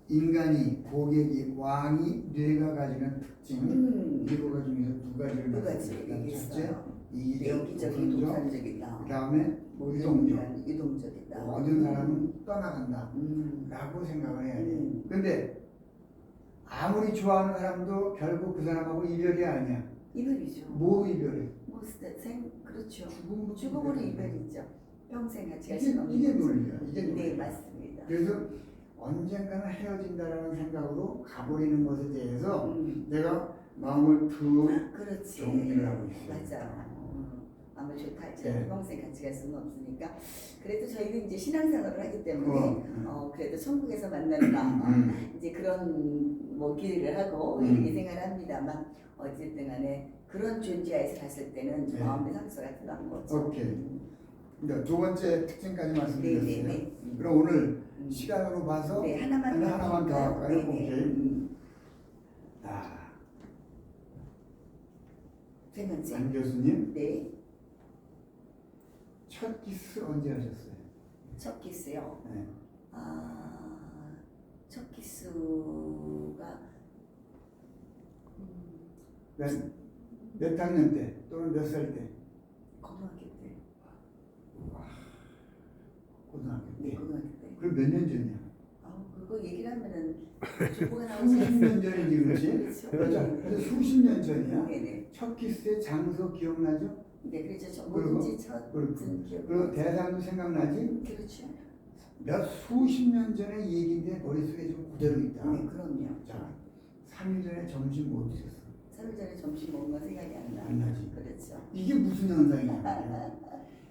인간이 고객이 왕이 뇌가 가지는 특징 이거 중에서 두 가지를 말씀드렸다. 첫째, 이기적, 독선적이다. 그 다음에 유동적이다. 모든 사람은 떠나간다 라고 생각을 해야 돼. 근데 아무리 좋아하는 사람도 결국 그 사람하고 이별이 아니야. 이별이죠. 뭐 이별해? 그렇죠. 죽음으로 이별이죠. 평생 같이 갈 수는 없는 이게 거죠. 논리야. 이게 네, 논리야. 맞습니다. 그래서 언젠가는 헤어진다라는 생각으로 가버리는 것에 대해서 내가 마음을 툭 그렇지. 정리를 하고 있어요. 맞아요. 아무 좋다 할지 네. 평생 같이 갈 수는 없으니까. 그래도 저희는 이제 신앙생활을 하기 때문에 그래도 천국에서 만난다. 이제 그런 뭐 기대를 하고 이렇게 생각합니다만 어쨌든 간에 그런 존재에서 봤을 때는 좀 마음의 상처가 들어간 거죠. 오케이. 그러니까 두 번째 특징까지 말씀드렸어요. 네. 그럼 오늘 시간으로 봐서 네, 하나만 더 할까요? 네. 오케이. 세 번째. 안 교수님, 네. 첫 키스 언제 하셨어요? 첫 키스요. 네. 첫 키스가 몇 학년 때 또는 몇 살 때? 고등학교 때. 고등학교 때. 네, 고등학교 때. 그럼 몇 년 전이야? 그거 얘기를 하면은 정보가 나오지 수십 년 전이지, 그렇지? 그렇죠. 그래서 수십 년 전이야. 네네. 첫 키스의 장소 기억나죠? 네, 그렇죠. 그리고- 뭐든지 첫 기억. 그리고 대상도 생각나지? 그렇죠. 몇 수십 년 전의 얘기인데 머릿속에 지금 그대로 있다. 네, 그럼요. 자, 3일 전에 점심 뭐 드셨어? 3일 전에 점심 먹은 건 생각이 안 나. 안 나지. 그렇죠. 이게 무슨 현상이냐?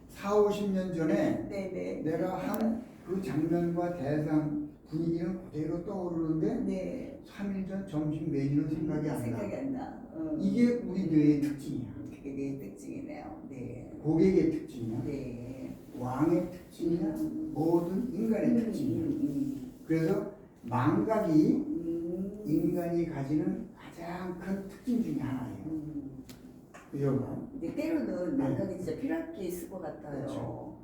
4, 50년 전에 네네. 내가 한 그 장면과 대상 분위기는 그대로 떠오르는데 네. 3일 전 점심 메뉴는 생각이 안 나. 생각이 안 나. 이게 우리 뇌의 특징이야. 그게 내 특징이네요. 네. 고객의 특징이야. 네. 왕의 특징이야. 모든 인간의 특징이야. 그래서 망각이 인간이 가지는 가장 큰 특징 중에 하나예요. 그죠? 근데 때로는 망각이 진짜 필요할 게 있을 것 같아요. 그렇죠.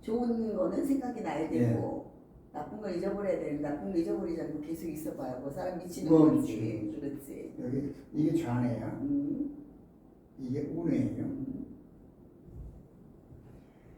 좋은 거는 생각이 나야 되고 나쁜 거 잊어버려야 되는데 나쁜 거 잊어버리지 않고 계속 있어봐요. 그 사람 미치는 거지. 그렇지. 여기 이게 좌뇌야. 이게 우뇌예요.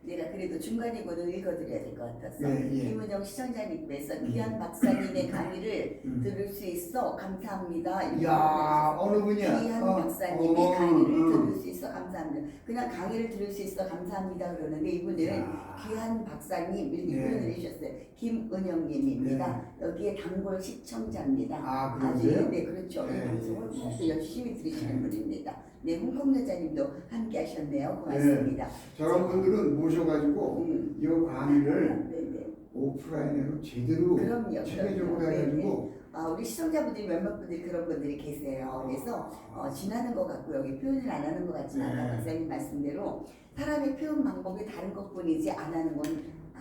내가 그래도 중간이고는 읽어드려야 될 것 같았어. 예. 김은영 시청자님께서 귀한 박사님의 강의를 들을 수 있어 감사합니다. 이야, 어느 분이야? 귀한 박사님의 강의를 들을 수 있어 감사합니다. 그냥 강의를 들을 수 있어 감사합니다 그러는데 이분은 귀한 박사님 이렇게 표현을 해주셨어요. 김은영님입니다. 여기에 단골 시청자입니다. 그러세요? 네, 그렇죠. 이 방송을 아주 열심히 들으시는 분입니다. 네, 홍콩 여자님도 함께 하셨네요. 고맙습니다. 저런 분들은 모셔가지고 이 강의를 네네. 오프라인으로 제대로 그럼요. 체계적으로 해가지고 우리 시청자분들이 몇몇 분들이 그런 분들이 계세요. 그래서 지나는 것 같고 여기 표현을 안 하는 것 같지만 아까 박사님 말씀대로 사람의 표현 방법이 다른 것뿐이지 안 하는 건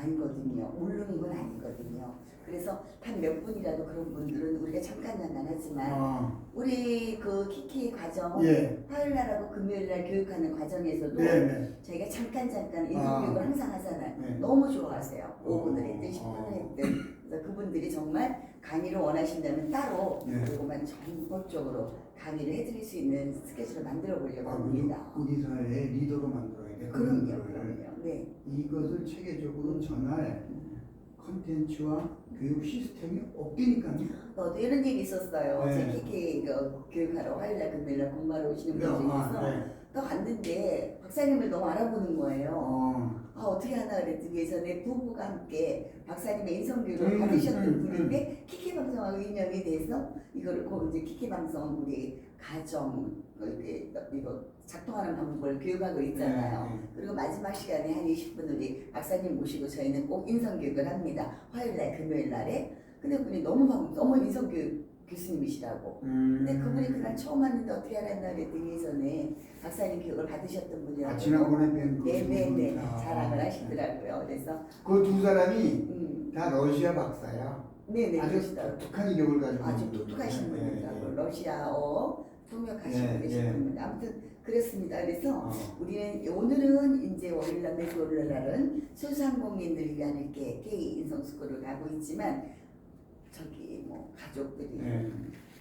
아니거든요. 모르는 건 아니거든요. 그래서 단 몇 분이라도 그런 분들은 우리가 잠깐 하지만 우리 그 키키 과정 예. 화요일날하고 금요일날 교육하는 과정에서도 네. 저희가 잠깐 인성교육을 항상 하잖아요. 네. 너무 좋아하세요. 5분을 했든 10분을 했든. 그래서 그분들이 정말 강의를 원하신다면 따로 네. 그것만 전폭적으로 강의를 해드릴 수 있는 스케줄을 만들어 보려고 우리 합니다. 우리 사회의 리더로 만들어야 돼. 그럼요. 네. 이것을 체계적으로 전할 컨텐츠와 교육 시스템이 없으니까요. 저도 이런 일이 있었어요. 네. 제 키키 교육하러 화요일날 금요일날 공부하러 오시는 분들 중에서 또 왔는데 박사님을 너무 알아보는 거예요. 어떻게 하나 그랬더니 예전에 부부가 함께 박사님의 인성교육을 받으셨던 분인데 키키 방송하고 인연이 돼서 이거를 이제 키키 방송 우리 가정 이거 작동하는 방법을 교육하고 있잖아요. 그리고 마지막 시간에 한 20분 우리 박사님 모시고 저희는 꼭 인성교육을 합니다. 화요일날 금요일날에. 근데 그분이 너무 인성교육 교수님이시라고. 근데 그분이 그날 처음 왔는데 어떻게 알았나 그랬더니 예전에 박사님 교육을 받으셨던 분이라고. 지난번에 뵌 네네네. 자랑을 하시더라고요. 그래서 그 두 사람이 다 러시아 박사야. 네네. 아주 그러시더라고요. 독특한 이력을 가지고 아주 똑똑하신 분이더라고요. 러시아어 통역하시고 계신 분인데 아무튼 그렇습니다. 그래서 우리는 오늘은 이제 월요일날 매주 월요일날은 소상공인들을 위한 이렇게 K 인성스쿨을 가고 있지만 저기 뭐 가족들이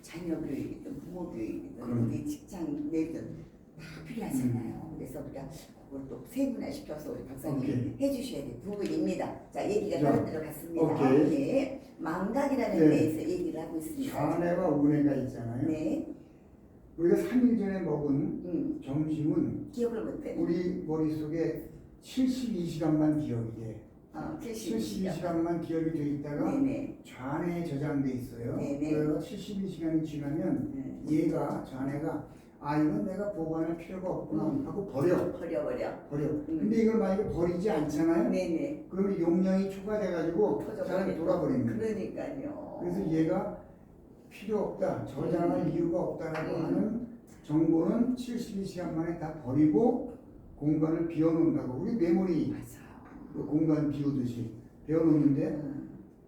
자녀 교육이든 부모 교육이든 우리 직장 내든 다 필요하잖아요. 그래서 우리가 그걸 또 세분화시켜서 우리 박사님이 해주셔야 될 부분입니다. 자, 얘기가 다른 데로 갔습니다. 네. 망각이라는 데에서 얘기를 하고 있습니다. 좌뇌와 우뇌가 있잖아요. 네. 우리가 3일 전에 먹은 점심은 기억을 못해. 우리 머릿속에 72시간만 기억이 돼. 72시간만 기억이 돼 있다가 좌뇌에 저장돼 있어요. 그래서 72시간이 지나면 얘가 좌뇌가 이건 내가 보관할 필요가 없구나 하고 버려. 근데 이걸 만약에 버리지 않잖아요. 그러면 용량이 초과돼가지고 잘 돌아버리는 거예요. 그러니까요. 그래서 얘가 필요 없다, 저장할 이유가 없다라고 하는 정보는 72시간 만에 다 버리고 공간을 비워놓는다고. 우리 메모리 그 공간 비우듯이 비워놓는데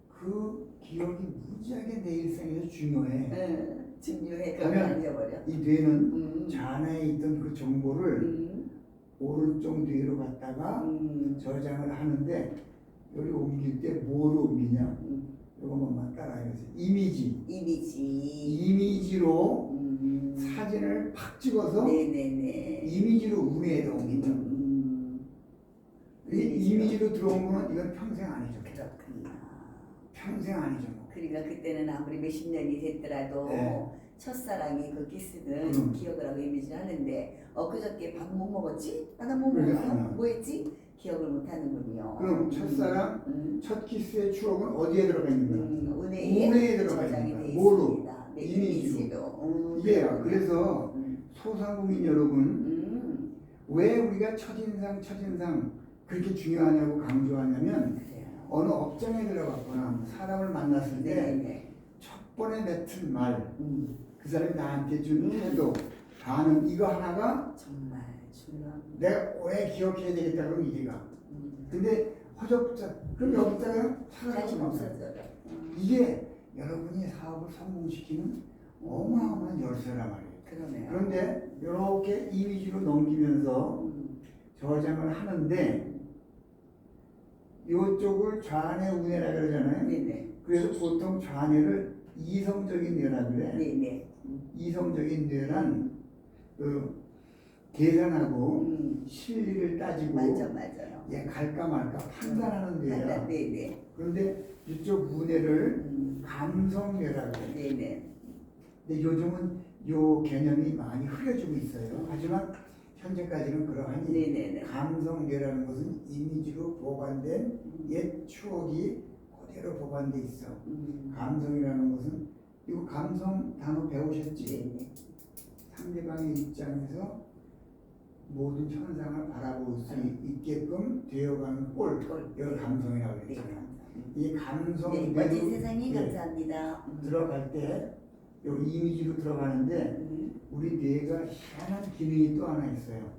그 기억이 무지하게 내 일상에서 중요해. 그러면 이 뇌는 좌뇌에 있던 그 정보를 오른쪽 뇌로 갖다가 저장을 하는데 여기 옮길 때 뭐로 옮기냐? 이것만 따라해서 이미지로 사진을 팍 찍어서 이미지로 우뇌에다 옮긴다. 이미지로 들어온 거는 이건 평생 아니죠. 그렇구나. 평생 아니죠. 그러니까 그때는 아무리 몇십 년이 됐더라도 첫사랑이 그 키스는 기억을 하고 이미지를 하는데 엊그저께 밥 못 먹었지? 나 못 먹었어? 뭐 했지? 기억을 못 하는군요. 그럼 첫사랑, 첫 키스의 추억은 어디에 들어가 있는 거야? 우뇌에 들어가 있는 거야. 뭐로? 이미지로. 이게요. 그래서 소상공인 여러분, 왜 우리가 첫인상 그렇게 중요하냐고 강조하냐면 어느 업장에 들어갔거나 사람을 만났을 때 첫 번에 뱉은 말, 그 사람이 나한테 준 태도, 반응 이거 하나가 정말 중요합니다. 내가 오래 기억해야 되겠다 그럼 이게가. 근데 허접자 그럼 여기다가 자신 없어져요. 이게 여러분이 사업을 성공시키는 어마어마한 열쇠란 말이에요. 그러네요. 그런데 이렇게 이미지로 넘기면서 저장을 하는데 이쪽을 좌뇌 우뇌라 그러잖아요. 그래서 보통 좌뇌를 이성적인 뇌라 그래. 이성적인 뇌란 그 계산하고 실리를 따지고 맞아요. 얘 갈까 말까 판단하는 뇌야. 그런데 이쪽 우뇌를 감성뇌라 그래. 근데 요즘은 요 개념이 많이 흐려지고 있어요. 하지만 현재까지는 그러하니 감성뇌라는 것은 이미지로 보관된 옛 추억이 그대로 보관돼 있어. 감성이라는 것은 이거 감성 단어 배우셨지? 상대방의 입장에서 모든 현상을 바라볼 수 있게끔 되어가는 꼴, 이걸 감성이라고 그랬잖아요. 이 감성 멋진 세상이 감사합니다. 들어갈 때 요 이미지로 들어가는데 우리 뇌가 희한한 기능이 또 하나 있어요.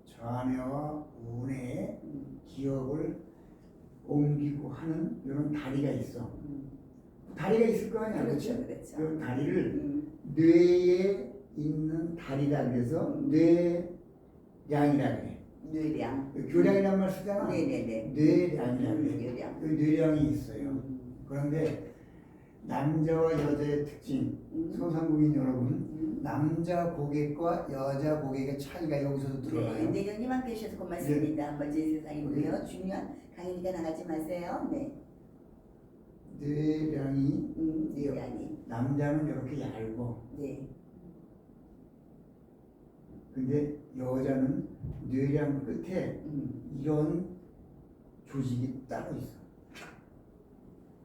좌뇌와 우뇌의 기억을 옮기고 하는 이런 다리가 있어. 다리가 있을 거 아니야, 그렇지? 그렇죠. 그 다리를 뇌에 있는 다리라 그래서 뇌량이라 그래. 뇌량. 교량이란 말 쓰잖아. 네네네. 뇌량이라 그래. 뇌량. 그 뇌량이 있어요. 그런데 남자와 여자의 특징, 소상공인 여러분, 남자 고객과 여자 고객의 차이가 여기서도 들어가요. 네, 내경님 함께 해주셔서 고맙습니다. 멋진 세상이고요. 중요한 강의니까 나가지 마세요. 네. 뇌량이 뇌량이. 남자는 이렇게 얇고, 네. 근데 여자는 뇌량 끝에 이런 조직이 따로 있어.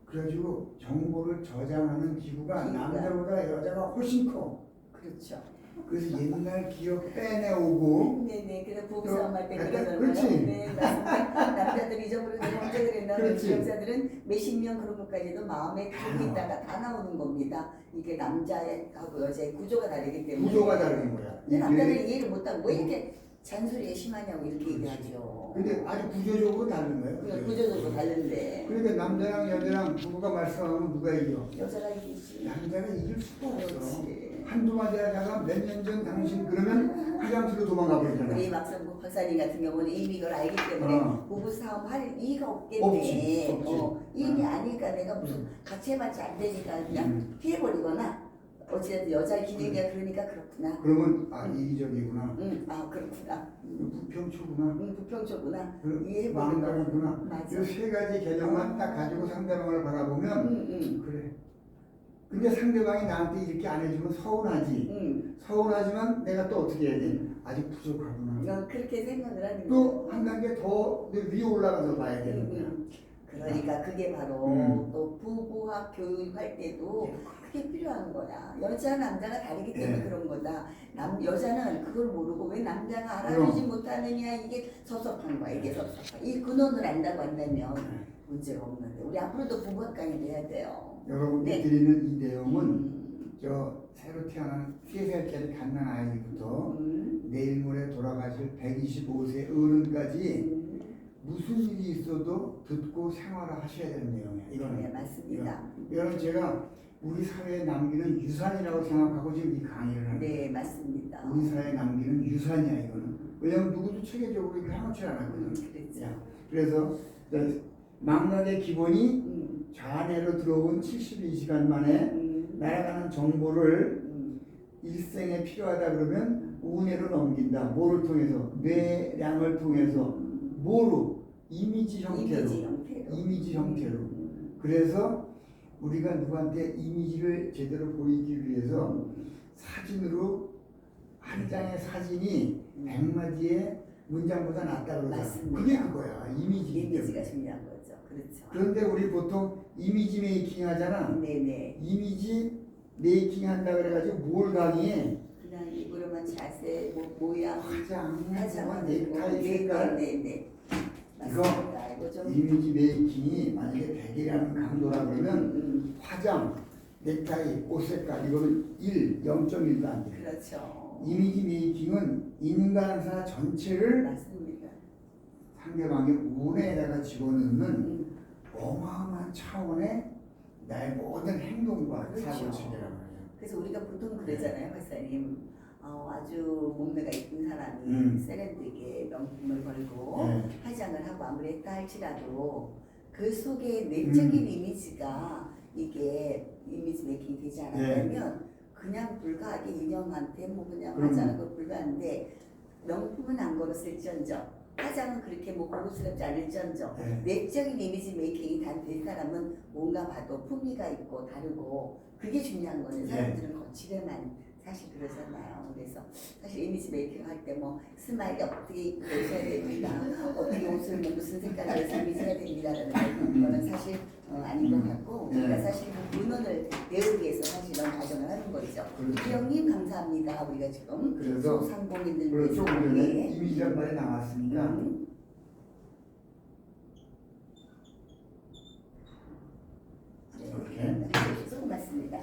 그래가지고 정보를 저장하는 기구가 남자보다 여자가 훨씬 커. 그렇죠. 그래서 옛날 기억 빼내오고. 네네. 그래서 부부싸움 할때 약간 그러잖아요. 그렇지. 네, 맞습니다. 남자들이 잊어버리는 언제 그랬나? 그렇지. 여자들은 몇십 년 그런 것까지도 마음에 갖고 있다가 다 나오는 겁니다. 이게 남자하고 여자의 구조가 다르기 때문에. 구조가 다른 거야. 근데 남자들은 이해를 못하고 왜 이렇게 잔소리가 심하냐고 이렇게 얘기하죠. 근데 아주 구조적으로 다른 거예요. 그러니까 구조적으로 다른데 그러니까 남자랑 여자랑 부부가 말싸움하면 누가 이겨? 여자가 이기지. 남자가 이길 수가 없어. 그렇지. 한두 마디 하다가 몇 년 전 당신 그러면 화장실로 도망가 버리잖아. 우리 막상국 박사님 같은 경우는 이미 이걸 알기 때문에 부부싸움 할 이유가 없겠네. 없지. 이미 아니까 내가 무슨 같이 해봤지 안 되니까 그냥 피해버리거나 어쨌든 여자의 기능이야 그러니까 그렇구나. 그러면 이기적이구나. 아 그렇구나. 부평초구나. 부평초구나. 그 망각이구나. 맞아. 이 세 가지 개념만 딱 가지고 상대방을 바라보면 그래. 근데 상대방이 나한테 이렇게 안 해주면 서운하지. 서운하지만 내가 또 어떻게 해야 돼? 아직 부족하구나. 그렇게 생각을 하는 또 한 단계 더 위에 올라가서 봐야 되는 거야. 그러니까 그게 바로 또 부부학 교육할 때도 그게 필요한 거야. 여자 남자가 다르기 때문에 그런 거다. 여자는 그걸 모르고 왜 남자가 알아주지 못하느냐 이게 섭섭한 거야. 이게 섭섭한. 이 근원을 안다고 한다면 문제가 없는데 우리 앞으로도 부부학 강의를 해야 돼요. 여러분이 드리는 이 내용은 저 새로 태어난 3살짜리 갓난 아이부터 내일 모레 돌아가실 125세 어른까지 무슨 일이 있어도 듣고 생활을 하셔야 되는 내용이야. 이거는. 네, 맞습니다. 이거는 제가 우리 사회에 남기는 유산이라고 생각하고 지금 이 강의를 하는 거예요. 네, 맞습니다. 우리 사회에 남기는 유산이야 이거는. 왜냐면 누구도 체계적으로 이렇게 해놓지 않았거든. 그렇죠. 그래서 망각의 기본이 좌뇌로 들어온 72시간 만에 날아가는 정보를 일생에 필요하다 그러면 우뇌로 넘긴다. 뭐를 통해서? 뇌량을 통해서. 뭐로? 이미지 형태로. 이미지 형태로. 그래서 우리가 누구한테 이미지를 제대로 보이기 위해서 사진으로 한 장의 사진이 100마디의 문장보다 낫다 그러잖아. 그게 그거야. 이미지가 중요한 거죠. 그렇죠. 그런데 우리 보통 이미지 메이킹 하잖아. 네네. 이미지 메이킹 한다 그래가지고 뭘 강의해? 그냥 입으로만 자세, 모양, 화장, 넥타이 색깔. 네네. 이거 이미지 메이킹이 만약에 100이라는 강도라 그러면 화장, 넥타이, 옷 색깔 이거는 0.1도 안 돼. 그렇죠. 이미지 메이킹은 인간사 전체를 맞습니다. 상대방의 운에다가 집어넣는 어마어마한 차원의 나의 모든 행동과 사고 체계라고 해요. 그래서 우리가 보통 그러잖아요, 박사님. 아주 몸매가 이쁜 사람이 세련되게 명품을 걸고 화장을 하고 아무리 했다 할지라도 그 속에 내적인 이미지가 이게 이미지 메이킹이 되지 않았다면 그냥 불가하게 인형한테 뭐 그냥 화장하는 거 불가한데 명품은 안 걸었을지언정 화장은 그렇게 뭐 고급스럽지 않을지언정 내적인 이미지 메이킹이 다 된 사람은 뭔가 봐도 품위가 있고 다르고 그게 중요한 거는 사람들은 거칠게만 사실 그러잖아요. 그래서 사실 이미지 메이킹 할 때 뭐 스마일이 어떻게 입고 오셔야 됩니다. 어떻게 옷을 뭐 무슨 색깔로 해서 이미지가 됩니다라는 거는 사실 아닌 것 같고 우리가 사실 그 근원을 배우기 위해서 사실 이런 과정을 하는 거죠. 이형님 감사합니다. 우리가 지금 소상공인들 조금 전에 이미지란 말이 나왔으니까 이렇게 고맙습니다.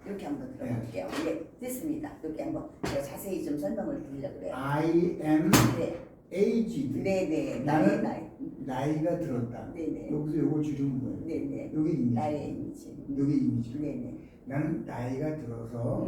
이렇게 한번 들어볼게요. 네, 됐습니다. 이렇게 한번 제가 자세히 좀 설명을 드리려고 그래요. I am aged. 네네. 나는 나이. 나이가 들었다. 네네. 여기서 요걸 줄이면 뭐예요? 네네. 여기 이미지. 나의 이미지. 여기 이미지. 네네. 나는 나이가 들어서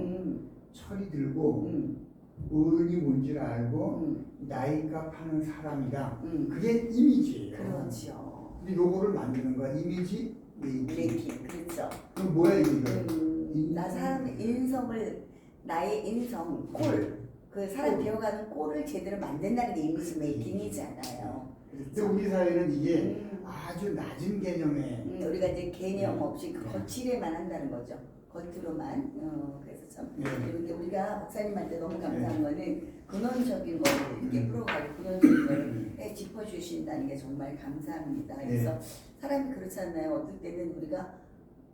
철이 들고 음. 어른이 뭔지를 알고 음. 나이값 하는 사람이다. 음. 그게 이미지예요. 그렇죠. 근데 요거를 만드는 거야. 이미지 메이킹. 메이킹. 그렇죠. 그럼 뭐야 이게? 나 사람 인성을 나의 인성 꼴. 그 사람 꼴. 되어가는 꼴을 제대로 만든다는 게 이미지 메이킹이잖아요. 근데 그렇죠. 우리 사회는 이게 음. 아주 낮은 개념에 우리가 이제 개념 없이 그 거칠에만 한다는 거죠. 겉으로만. 그래서 참. 네. 근데 우리가 박사님한테 너무 감사한 네. 거는 근원적인 거를 이렇게 풀어가지고 근원적인 거를 짚어주신다는 게 정말 감사합니다. 그래서 사람이 그렇잖아요. 어떨 때는 우리가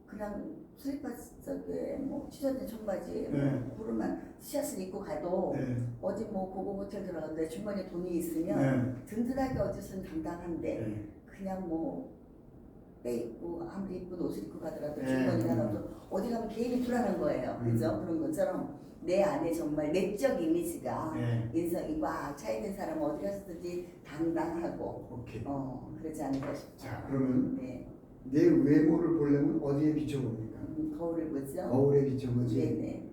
그냥 슬리퍼석에 뭐 찢어진 청바지 부르만 티셔츠 입고 가도 어디 뭐 고급 호텔 들어갔는데 주머니에 돈이 있으면 든든하게 어디서는 당당한데 그냥 뭐 빼입고 아무리 이쁜 옷을 입고 가더라도 주머니 하나도 어디 가면 괜히 불안한 거예요. 그죠? 그런 것처럼 내 안에 정말 내적 이미지가 인성이 꽉 차있는 사람은 어디 가서든지 당당하고 오케이. 그러지 않을까 싶죠. 자 그러면 네. 내 외모를 보려면 어디에 비춰봅니까? 거울을 보죠. 거울에 비춰보지. 네네.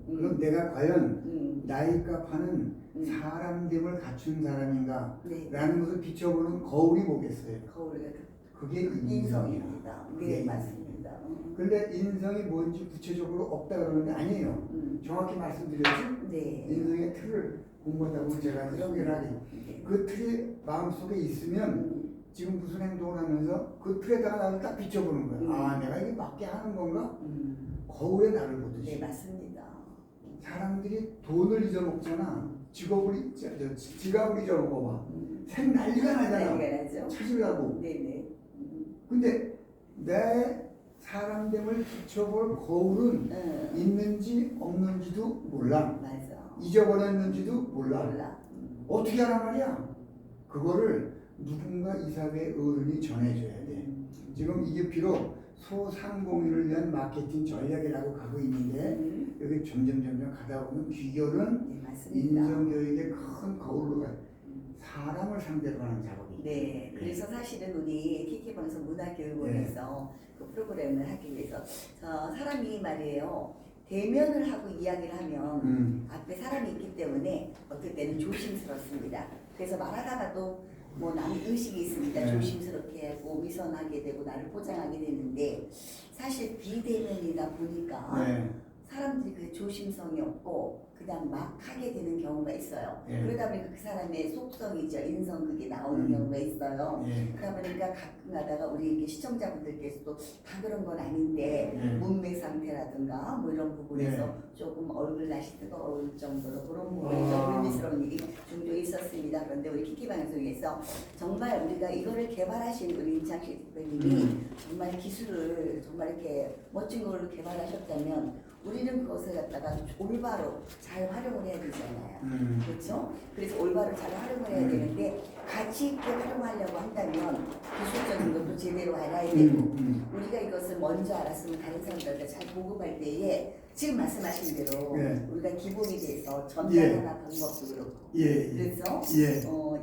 그럼 내가 과연 나이값 하는 사람됨을 갖춘 사람인가? 네. 라는 것을 비춰보는 거울이 뭐겠어요? 거울을 그게 인성입니다. 네, 그게 맞습니다. 근데 인성이 뭔지 구체적으로 없다 그러는데 아니에요. 정확히 말씀드렸죠? 네. 인성의 틀을 공부한다고 제가 소개를 하기. 네. 그 틀이 마음속에 있으면 지금 무슨 행동을 하면서 그 틀에다가 나를 딱 비춰보는 거예요. 아, 내가 이게 맞게 하는 건가? 거울에 나를 보듯이. 네, 맞습니다. 사람들이 돈을 잊어먹잖아. 지갑을 잊어먹어봐. 생 난리가 나잖아. 난리가 나죠. 찾으려고. 네네. 근데 내 사람됨을 비춰볼 거울은 있는지 없는지도 몰라. 맞아. 잊어버렸는지도 몰라. 몰라. 어떻게 하란 말이야? 그거를 누군가 이 사회의 어른이 전해줘야 돼. 지금 이게 비록 소상공인을 위한 마케팅 전략이라고 가고 있는데 여기 점점 가다 보면 귀결은 네, 맞습니다. 인성교육의 큰 거울로 가요. 사람을 상대로 하는 작업이. 네, 그래서 사실은 우리 키키방송 문화교육원에서 그 프로그램을 하기 위해서 사람이 말이에요. 대면을 하고 이야기를 하면 앞에 사람이 있기 때문에 어떨 때는 조심스럽습니다. 그래서 말하다가도 뭐 남 의식이 있으니까 조심스럽게 하고 위선하게 되고 나를 포장하게 되는데 사실 비대면이다 보니까 사람들이 그 조심성이 없고 그냥 막 하게 되는 경우가 있어요. 그러다 보니까 그 사람의 속성이죠. 인성 그게 나오는 경우가 있어요. 그러다 보니까 가끔 가다가 우리 이렇게 시청자분들께서도 다 그런 건 아닌데 문맥 상태라든가 뭐 이런 부분에서 조금 얼굴낯이 뜨거울 정도로 그런 부분에 좀 불미스러운 일이 종종 있었습니다. 그런데 우리 키키 방송에서 정말 우리가 이거를 개발하신 우리 임창식 대표님이 정말 기술을 정말 이렇게 멋진 걸로 개발하셨다면 우리는 그것을 갖다가 올바로 잘 활용을 해야 되잖아요. 그렇죠? 그래서 올바로 잘 활용을 해야 되는데 가치 있게 활용하려고 한다면 기술적인 것도 제대로 알아야 되고 우리가 이것을 먼저 알았으면 다른 사람들한테 잘 보급할 때에 지금 말씀하신 대로 우리가 기본이 돼서 전달하는 방법도 그렇고 그래서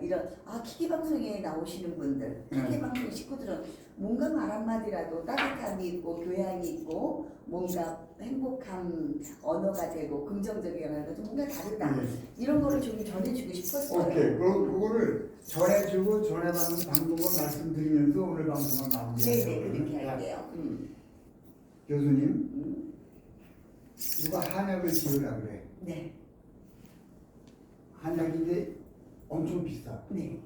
이런 키키 방송에 나오시는 분들 키키 방송 식구들은 뭔가 말 한마디라도 따뜻함이 있고 교양이 있고 뭔가 행복한 언어가 되고 긍정적인 언어가 좀 뭔가 다르다 이런 거를 좀 전해주고 싶었어요. 오케이. 그럼 그거를 전해주고 전해받는 방법을 말씀드리면서 오늘 방송을 마무리해요. 네네 그렇게 할게요. 교수님 누가 한약을 지으라 그래. 네. 한약인데 엄청 비싸. 네.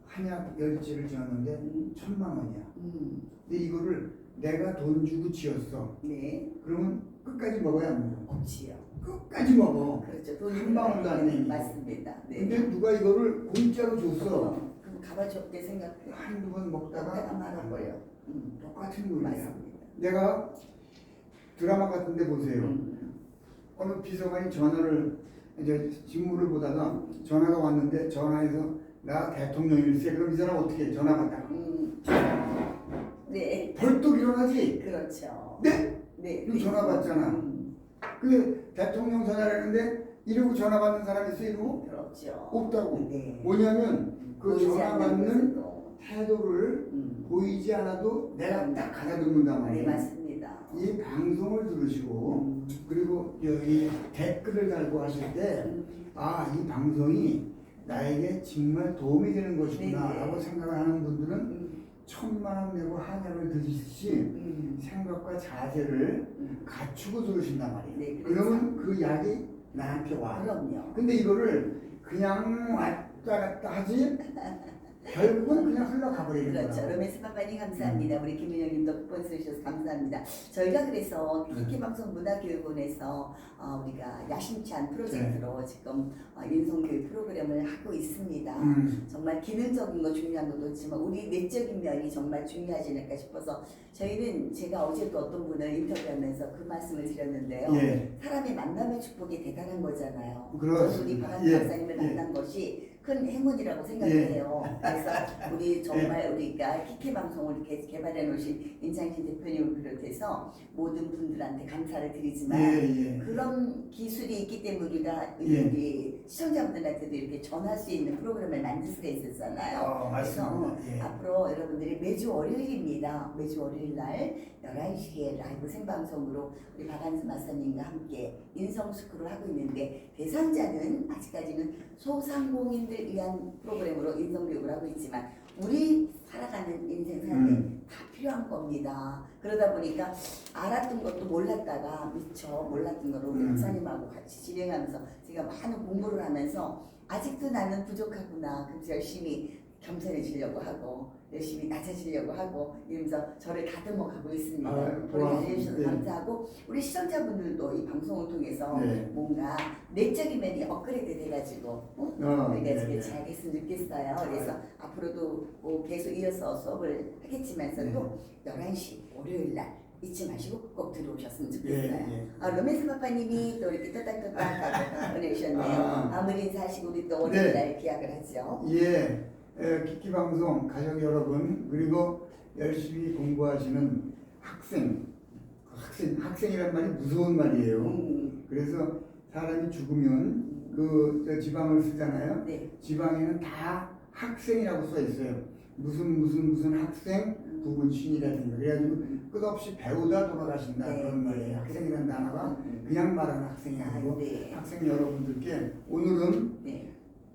한약 열지를 지었는데 1,000,000원이야. 근데 이거를 내가 돈 주고 지었어. 네. 그러면 끝까지 먹어야 안 먹어? 없지요. 끝까지 먹어. 그렇죠. 돈이 한 방울도 안 내니. 맞습니다. 네. 근데 누가 이거를 공짜로 줬어. 그럼 가만히 없게 생각해. 한두 번 먹다가 내가 말한 거예요. 똑같은 거야. 맞습니다. 내가 드라마 같은 데 보세요. 어느 비서관이 전화를 이제 직무를 보다가 전화가 왔는데 전화해서 나 대통령일세. 그럼 이 사람 어떻게 해? 전화 받다가 네. 벌떡 일어나지. 그렇죠. 네? 네. 그럼 전화 받잖아. 근데 대통령 전화를 했는데 이러고 전화 받는 사람 있어 이러고? 그렇죠. 없다고. 네. 뭐냐면 그 보이지 전화 않는 받는 곳에도. 태도를 보이지 않아도 내가 딱 가다 듣는단 네, 말이에요. 맞습니다. 이 방송을 들으시고 그리고 여기 댓글을 달고 하실 때 아, 이 방송이 나에게 정말 도움이 되는 것이구나 네네. 라고 생각을 하는 분들은 1,000만 원 내고 한약을 드시듯이 생각과 자세를 갖추고 들으신단 말이에요. 네, 그러면 그 약이 나한테 와. 그럼요. 근데 이거를 그냥 왔다 갔다 하지 결국은 그냥 흘러가 버리는 거예요. 그렇죠. 로맨스 파파님 감사합니다. 우리 김민영님도 쿠폰 쓰셔서 감사합니다. 저희가 그래서 키키방송 문화교육원에서 우리가 야심찬 프로젝트로 지금 인성교육 프로그램을 하고 있습니다. 정말 기능적인 거 중요한 것도 있지만 우리 내적인 면이 정말 중요하지 않을까 싶어서 저희는 제가 어제도 어떤 분을 인터뷰하면서 그 말씀을 드렸는데요. 예. 사람의 만남의 축복이 대단한 거잖아요. 그렇습니다. 저는 우리 박한수 예. 박사님을 예. 만난 것이 큰 행운이라고 생각해요. 그래서 우리 정말 우리가 키키 방송을 이렇게 개발해 놓으신 인창신 대표님을 비롯해서 모든 분들한테 감사를 드리지만 예. 그런 기술이 있기 때문에 우리가 예. 우리 시청자분들한테도 이렇게 전할 수 있는 프로그램을 만들 수가 있었잖아요. 그래서 맞습니다. 예. 앞으로 여러분들이 매주 월요일입니다. 매주 월요일 날 11시에 라이브 생방송으로 우리 박한수 마사님과 함께 인성스쿨을 하고 있는데 대상자는 아직까지는 소상공인들 위한 프로그램으로 인성교육을 하고 있지만 우리 살아가는 인생 살때 다 필요한 겁니다. 그러다 보니까 알았던 것도 몰랐다가 미처 몰랐던 거로 우리 목사님하고 같이 진행하면서 제가 많은 공부를 하면서 아직도 나는 부족하구나. 그래서 열심히 겸손해지려고 하고 열심히 낮아지려고 하고 이러면서 저를 다듬어 가고 있습니다. 그렇게 알려주셔서 감사하고 우리 시청자분들도 이 방송을 통해서 뭔가 내적인 면이 업그레이드 돼가지고 우리가 이렇게 잘 됐으면 좋겠어요. 그래서 앞으로도 뭐 계속 이어서 수업을 하겠지만서도 11시 월요일 날 잊지 마시고 꼭 들어오셨으면 좋겠어요. 로맨스 파파님이 또 이렇게 또딱또딱 보내주셨네요. 마무리 인사하시고 우리 또 월요일 날 기약을 하죠. 예. 키키 방송 가족 여러분 그리고 열심히 공부하시는 학생이란 말이 무서운 말이에요. 그래서 사람이 죽으면 그 지방을 쓰잖아요. 네. 지방에는 다 학생이라고 써 있어요. 무슨 학생 부분 신이라든가 그래가지고 끝없이 배우다 돌아가신다 그런 말이에요. 학생이라는 단어가 그냥 말하는 학생이 아니고 학생 여러분들께 오늘은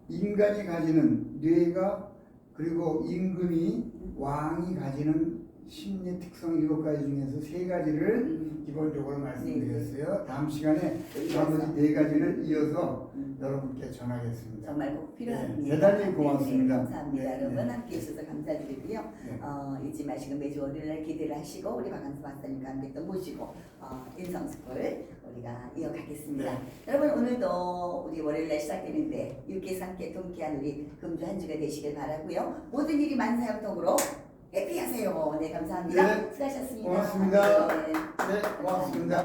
인간이 가지는 뇌가 그리고 임금이 왕이 가지는 심리 특성 7가지 중에서 3가지를 기본적으로 말씀드렸어요. 다음 시간에 나머지 4가지를 이어서 여러분께 전하겠습니다. 정말 꼭 필요합니다. 대단히 고맙습니다. 감사합니다. 여러분 함께 해주셔서 감사드리고요. 잊지 마시고 매주 월요일날 기대를 하시고 우리 박한수 박사님과 함께 또 모시고 인성스쿨 우리가 이어가겠습니다. 여러분 오늘도 우리 월요일날 시작되는데 유쾌 상쾌 통쾌한 우리 금주 한 주가 되시길 바라고요. 모든 일이 만사형통으로 해피하세요. 네 감사합니다. 수고하셨습니다. 고맙습니다. 네, 고맙습니다.